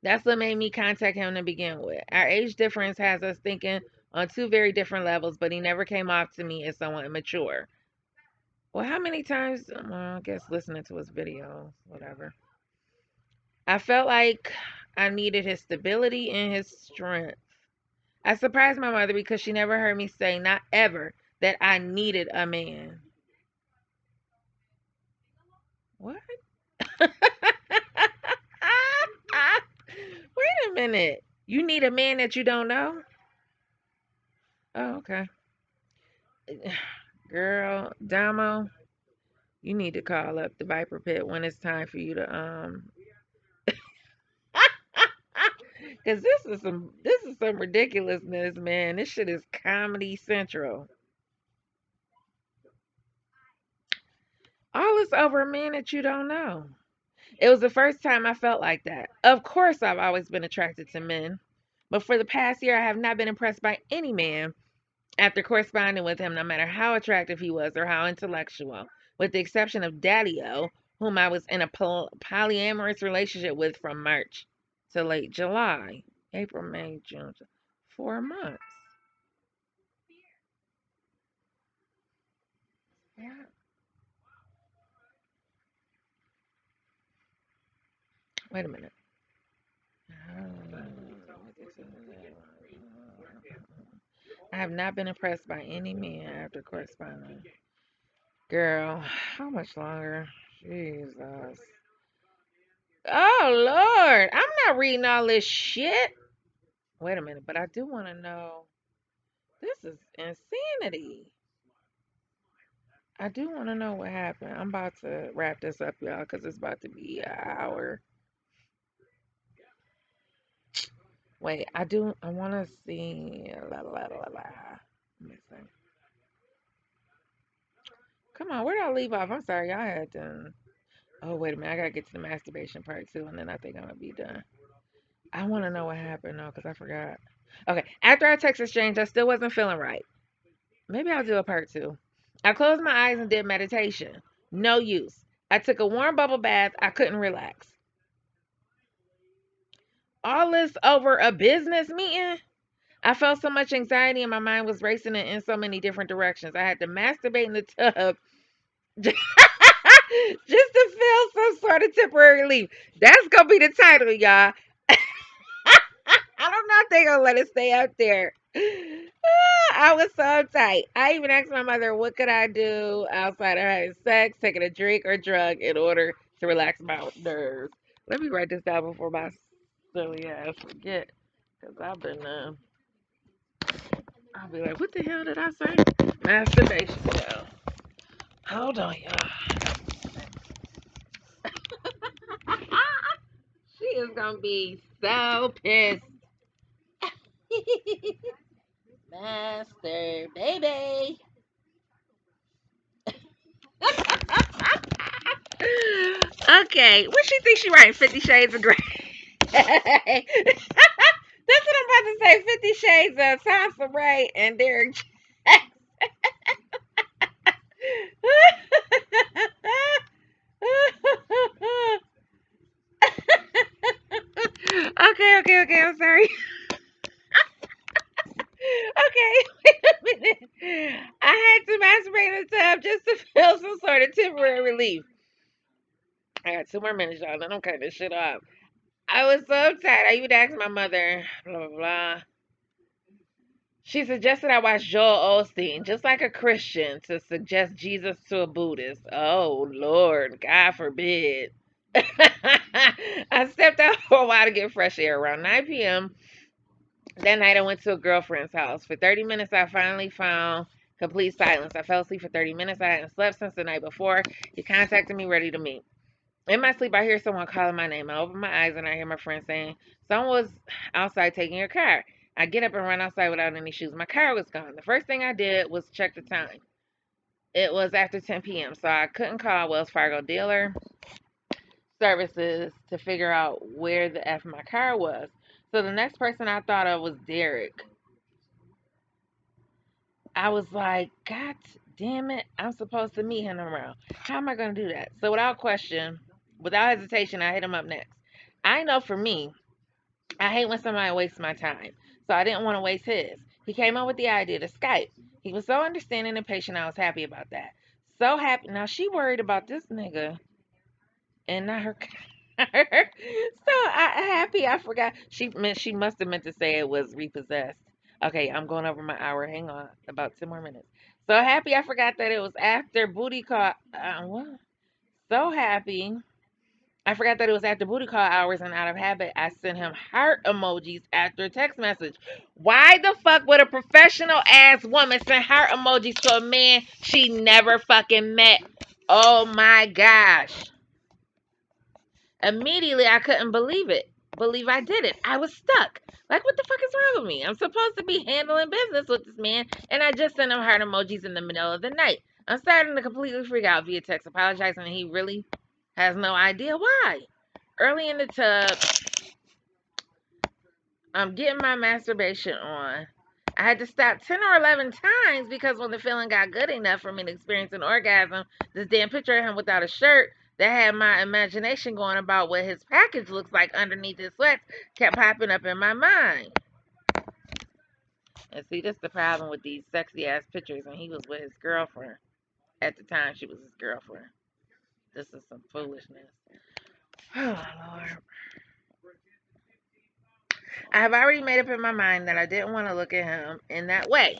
That's what made me contact him to begin with. Our age difference has us thinking on two very different levels, but he never came off to me as someone immature. Well, how many times? Well, I guess listening to his videos, whatever. I felt like I needed his stability and his strength. I surprised my mother because she never heard me say, not ever, that I needed a man. What? Wait a minute. You need a man that you don't know? Oh, okay. Girl, Damo, you need to call up the Viper Pit when it's time for you to cuz this is some ridiculousness, man. This shit is Comedy Central. All this over a man that you don't know. It was the first time I felt like that. Of course, I've always been attracted to men, but for the past year, I have not been impressed by any man after corresponding with him, no matter how attractive he was or how intellectual, with the exception of Daddy-O, whom I was in a polyamorous relationship with from March to late July. April, May, June. 4 months. Yeah. Wait a minute. I have not been impressed by any man after corresponding. Girl, how much longer? Jesus. Oh, Lord. I'm not reading all this shit. Wait a minute, but I do want to know. This is insanity. I do want to know what happened. I'm about to wrap this up, y'all, because it's about to be an hour. Wait, I want to see. La, la, la, la, la. Let me see. Come on, where did I leave off? I'm sorry, y'all had done. Oh, wait a minute. I got to get to the masturbation part, too, and then I think I'm going to be done. I want to know what happened, though, because I forgot. Okay, after our text exchange, I still wasn't feeling right. Maybe I'll do a part two. I closed my eyes and did meditation. No use. I took a warm bubble bath. I couldn't relax. All this over a business meeting? I felt so much anxiety and my mind was racing in so many different directions. I had to masturbate in the tub just to feel some sort of temporary relief. That's going to be the title, y'all. I don't know if they're going to let it stay up there. I was so tight. I even asked my mother, what could I do outside of having sex, taking a drink or drug in order to relax my nerves? Let me write this down before my silly ass forget. Because I'll be like, what the hell did I say? Masturbation. Yeah. Hold on, y'all. She is going to be so pissed. Master baby. Okay, what she think she writing 50 Shades of Grey? That's what I'm about to say. 50 Shades of Soncerae and Derrick. Okay. I'm sorry. Okay, wait a minute. I had to masturbate in the tub just to feel some sort of temporary relief. I got 2 more minutes, y'all. Then I'm cutting this shit off. I was so tired. I even asked my mother, blah, blah, blah. She suggested I watch Joel Osteen, just like a Christian, to suggest Jesus to a Buddhist. Oh, Lord, God forbid. I stepped out for a while to get fresh air. Around 9 p.m. that night, I went to a girlfriend's house. For 30 minutes, I finally found complete silence. I fell asleep for 30 minutes. I hadn't slept since the night before. He contacted me, ready to meet. In my sleep, I hear someone calling my name. I open my eyes and I hear my friend saying, someone was outside taking your car. I get up and run outside without any shoes. My car was gone. The first thing I did was check the time. It was after 10 p.m., so I couldn't call Wells Fargo dealer services to figure out where the F my car was. So the next person I thought of was Derrick. I was like, God damn it, I'm supposed to meet him around. How am I going to do that? So without question, without hesitation, I hit him up next. I know for me, I hate when somebody wastes my time. So I didn't want to waste his. He came up with the idea to Skype. He was so understanding and patient. I was happy about that. So happy. Now she worried about this nigga and not her. Happy I forgot. She must have meant to say it was repossessed. Okay, I'm going over my hour. Hang on, about 10 more minutes. So happy I forgot that it was after booty call. What? So happy I forgot that it was after booty call hours, and out of habit, I sent him heart emojis after a text message. Why the fuck would a professional ass woman send heart emojis to a man she never fucking met? Oh my gosh. Immediately, I couldn't believe it. Believe I did it. I was stuck. Like, what the fuck is wrong with me? I'm supposed to be handling business with this man, and I just sent him heart emojis in the middle of the night. I'm starting to completely freak out via text, apologizing, and he really has no idea why. Early in the tub, I'm getting my masturbation on. I had to stop 10 or 11 times because when the feeling got good enough for me to experience an orgasm, this damn picture of him without a shirt that had my imagination going about what his package looks like underneath his sweats kept popping up in my mind. And see, this is the problem with these sexy ass pictures, and he was with his girlfriend. At the time, she was his girlfriend. This is some foolishness. Oh, Lord. I have already made up in my mind that I didn't want to look at him in that way.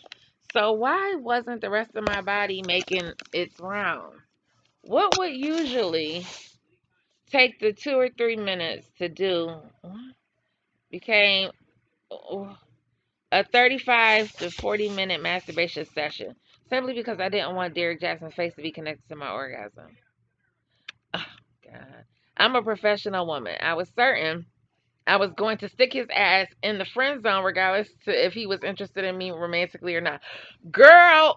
So why wasn't the rest of my body making its round? What would usually take the 2 or 3 minutes to do became a 35 to 40 minute masturbation session simply because I didn't want Derrick Jaxn's face to be connected to my orgasm. Oh, God. I'm a professional woman. I was certain I was going to stick his ass in the friend zone regardless to if he was interested in me romantically or not. Girl,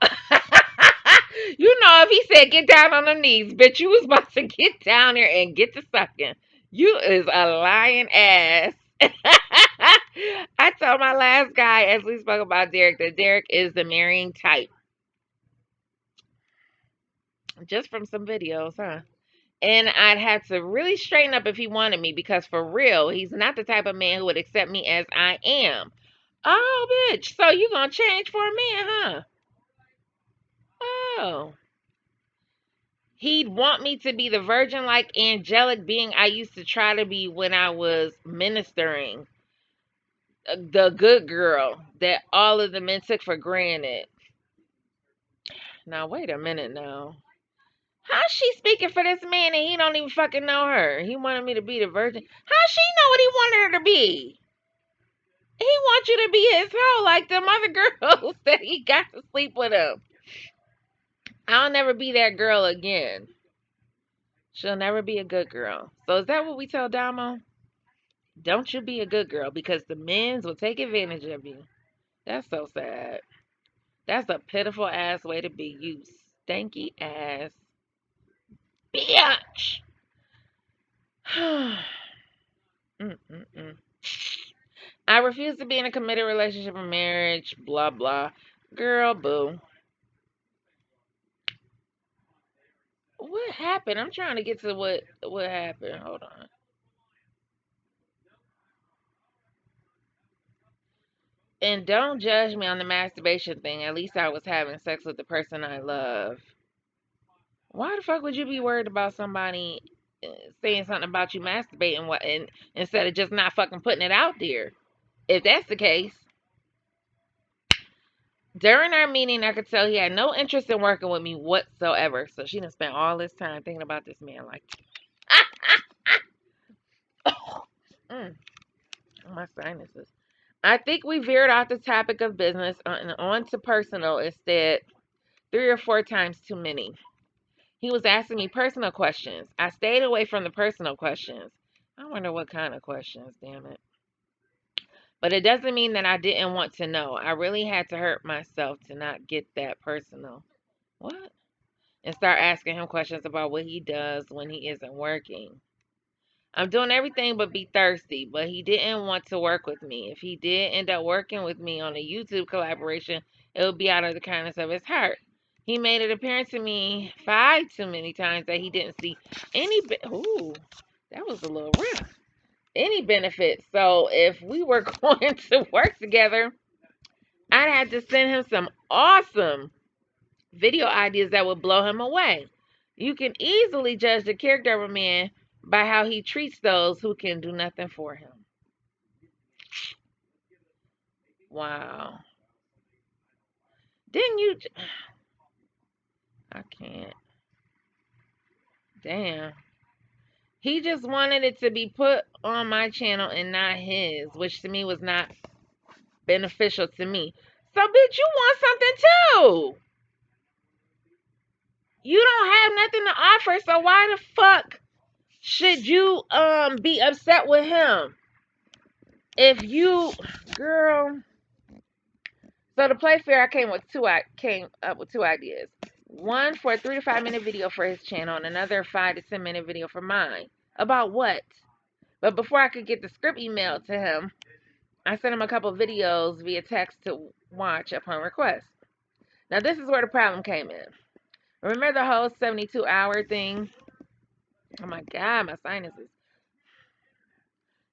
you know if he said get down on them knees, bitch, you was about to get down there and get to sucking. You is a lying ass. I told my last guy as we spoke about Derrick that Derrick is the marrying type. Just from some videos, huh? And I'd have to really straighten up if he wanted me because for real, he's not the type of man who would accept me as I am. Oh, bitch. So you gonna change for a man, huh? Oh. He'd want me to be the virgin like angelic being I used to try to be when I was ministering. The good girl that all of the men took for granted. Now, wait a minute now. How's she speaking for this man and he don't even fucking know her? He wanted me to be the virgin. How she know what he wanted her to be? He wants you to be his hoe like them other girls that he got to sleep with him. I'll never be that girl again. She'll never be a good girl. So is that what we tell Damo? Don't you be a good girl because the men's will take advantage of you. That's so sad. That's a pitiful ass way to be, you stanky ass bitch. Mm-mm-mm. I refuse to be in a committed relationship or marriage. Blah blah. Girl, boo. What happened? I'm trying to get to what happened. Hold on. And don't judge me on the masturbation thing. At least I was having sex with the person I love. Why the fuck would you be worried about somebody saying something about you masturbating and instead of just not fucking putting it out there? If that's the case, during our meeting, I could tell he had no interest in working with me whatsoever. So she done spent all this time thinking about this man like, mm, my sinuses. I think we veered off the topic of business and on to personal instead, 3 or 4 times too many. He was asking me personal questions. I stayed away from the personal questions. I wonder what kind of questions, damn it. But it doesn't mean that I didn't want to know. I really had to hurt myself to not get that personal. What? And start asking him questions about what he does when he isn't working. I'm doing everything but be thirsty, but he didn't want to work with me. If he did end up working with me on a YouTube collaboration, it would be out of the kindness of his heart. He made it apparent to me 5 too many times that he didn't see any. Ooh, that was a little rough. Any benefit. So if we were going to work together, I'd have to send him some awesome video ideas that would blow him away. You can easily judge the character of a man by how he treats those who can do nothing for him. Wow. Didn't you? I can't. Damn. He just wanted it to be put on my channel and not his, which to me was not beneficial to me. So, bitch, you want something too. You don't have nothing to offer, so why the fuck should you be upset with him? If you, girl. So the play fair, I came up with two ideas. One for a 3 to 5 minute video for his channel, and another 5 to 10 minute video for mine. About what? But before I could get the script emailed to him, I sent him a couple videos via text to watch upon request. Now this is where the problem came in. Remember the whole 72-hour thing? Oh my god, my sinuses.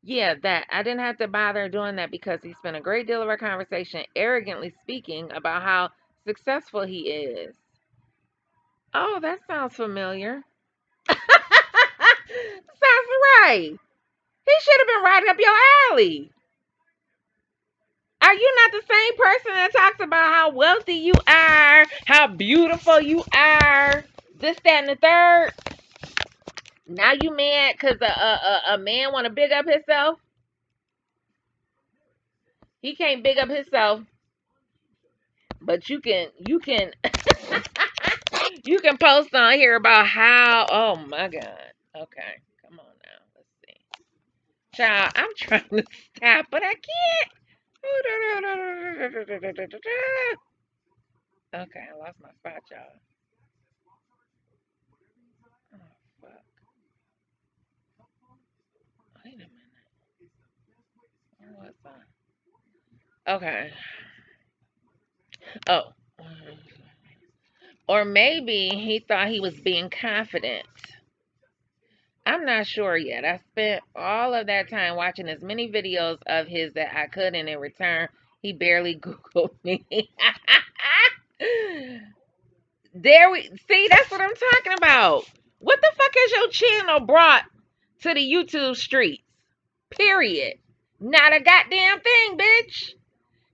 Yeah, that. I didn't have to bother doing that because he spent a great deal of our conversation arrogantly speaking about how successful he is. Oh, that sounds familiar. Sounds right. He should have been right up your alley. Are you not the same person that talks about how wealthy you are, how beautiful you are, this, that, and the third? Now you mad because a man want to big up himself? He can't big up himself, but you can you can post on here about how. Oh my god. Okay, come on now. Let's see, child. I'm trying to stop, but I can't. Okay, I lost my spot, y'all. Oh fuck. Wait a minute. Where was I? Okay. Oh. Or maybe he thought he was being confident. I'm not sure yet. I spent all of that time watching as many videos of his that I could, and in return, he barely Googled me. There we see, that's what I'm talking about. What the fuck has your channel brought to the YouTube streets? Period. Not a goddamn thing, bitch.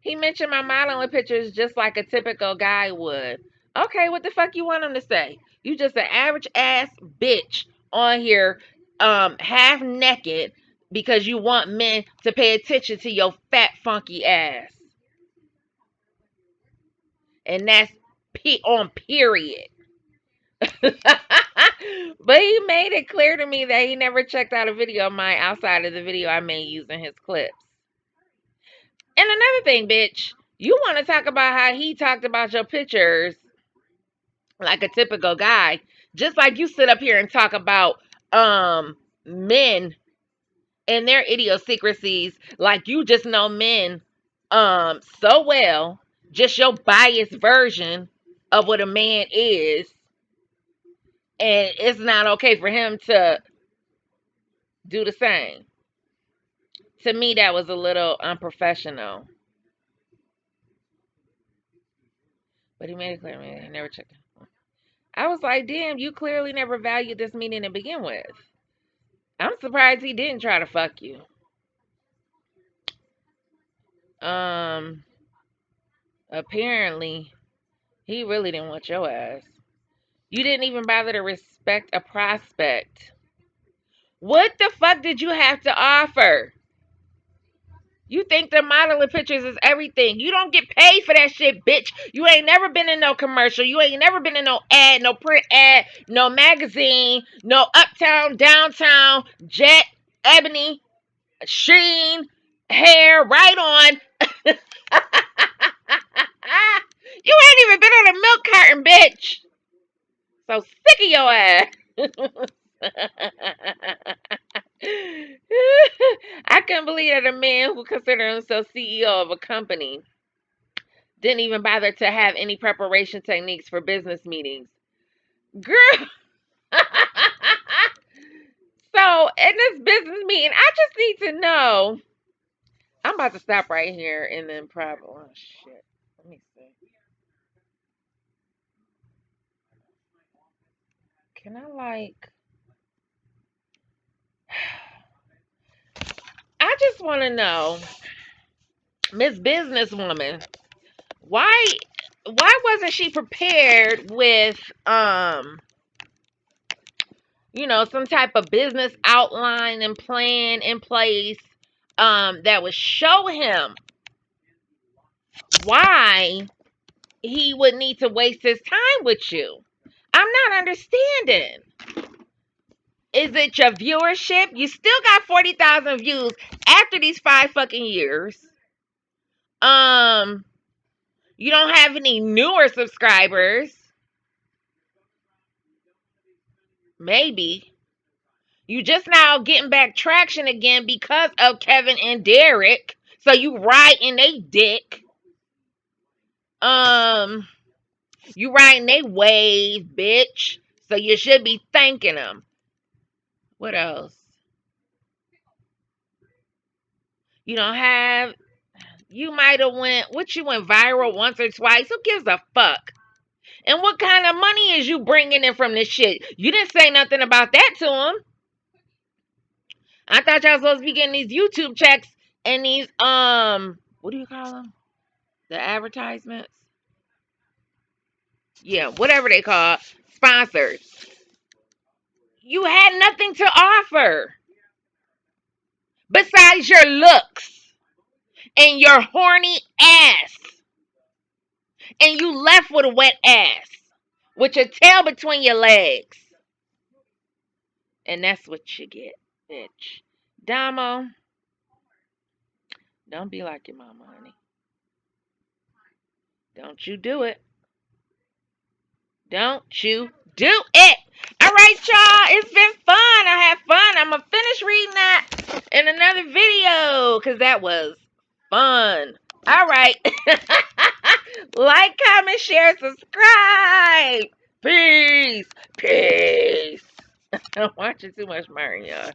He mentioned my modeling pictures just like a typical guy would. Okay, what the fuck you want him to say? You just an average ass bitch on here, half naked because you want men to pay attention to your fat funky ass. And that's on period. But he made it clear to me that he never checked out a video of mine outside of the video I made using his clips. And another thing, bitch, you want to talk about how he talked about your pictures like a typical guy, just like you sit up here and talk about men and their idiosyncrasies, like you just know men so well, just your biased version of what a man is, and it's not okay for him to do the same. To me, that was a little unprofessional. But he made it clear, man, he never checked. I was like, damn, you clearly never valued this meeting to begin with. I'm surprised he didn't try to fuck you. Apparently, he really didn't want your ass. You didn't even bother to respect a prospect. What the fuck did you have to offer? You think the modeling pictures is everything. You don't get paid for that shit, bitch. You ain't never been in no commercial. You ain't never been in no ad, no print ad, no magazine, no uptown, downtown, Jet, Ebony, Sheen, hair, right on. You ain't even been on a milk carton, bitch. So sick of your ass. I couldn't believe that a man who considered himself CEO of a company didn't even bother to have any preparation techniques for business meetings. Girl. So, in this business meeting, I just need to know. I'm about to stop right here and then probably. Oh, shit. Let me see. Can I like? I just want to know, Miss Businesswoman, why wasn't she prepared with some type of business outline and plan in place that would show him why he would need to waste his time with you? I'm not understanding. Is it your viewership? You still got 40,000 views after these 5 fucking years. Um, you don't have any newer subscribers. Maybe. You just now getting back traction again because of Kevin and Derrick. So you riding they dick. Um, you riding they wave, bitch. So you should be thanking them. What else? You don't have. You might have went viral once or twice. Who gives a fuck? And what kind of money is you bringing in from this shit? You didn't say nothing about that to him. I thought y'all supposed to be getting these YouTube checks and these what do you call them? The advertisements? Yeah, whatever they call sponsors. You had nothing to offer besides your looks and your horny ass. And you left with a wet ass with your tail between your legs. And that's what you get, bitch. Damo, don't be like your mama, honey. Don't you do it. Don't you do it. All right, y'all. It's been fun. I had fun. I'm going to finish reading that in another video because that was fun. All right. Like, comment, share, subscribe. Peace. Peace. I'm watching too much Mario.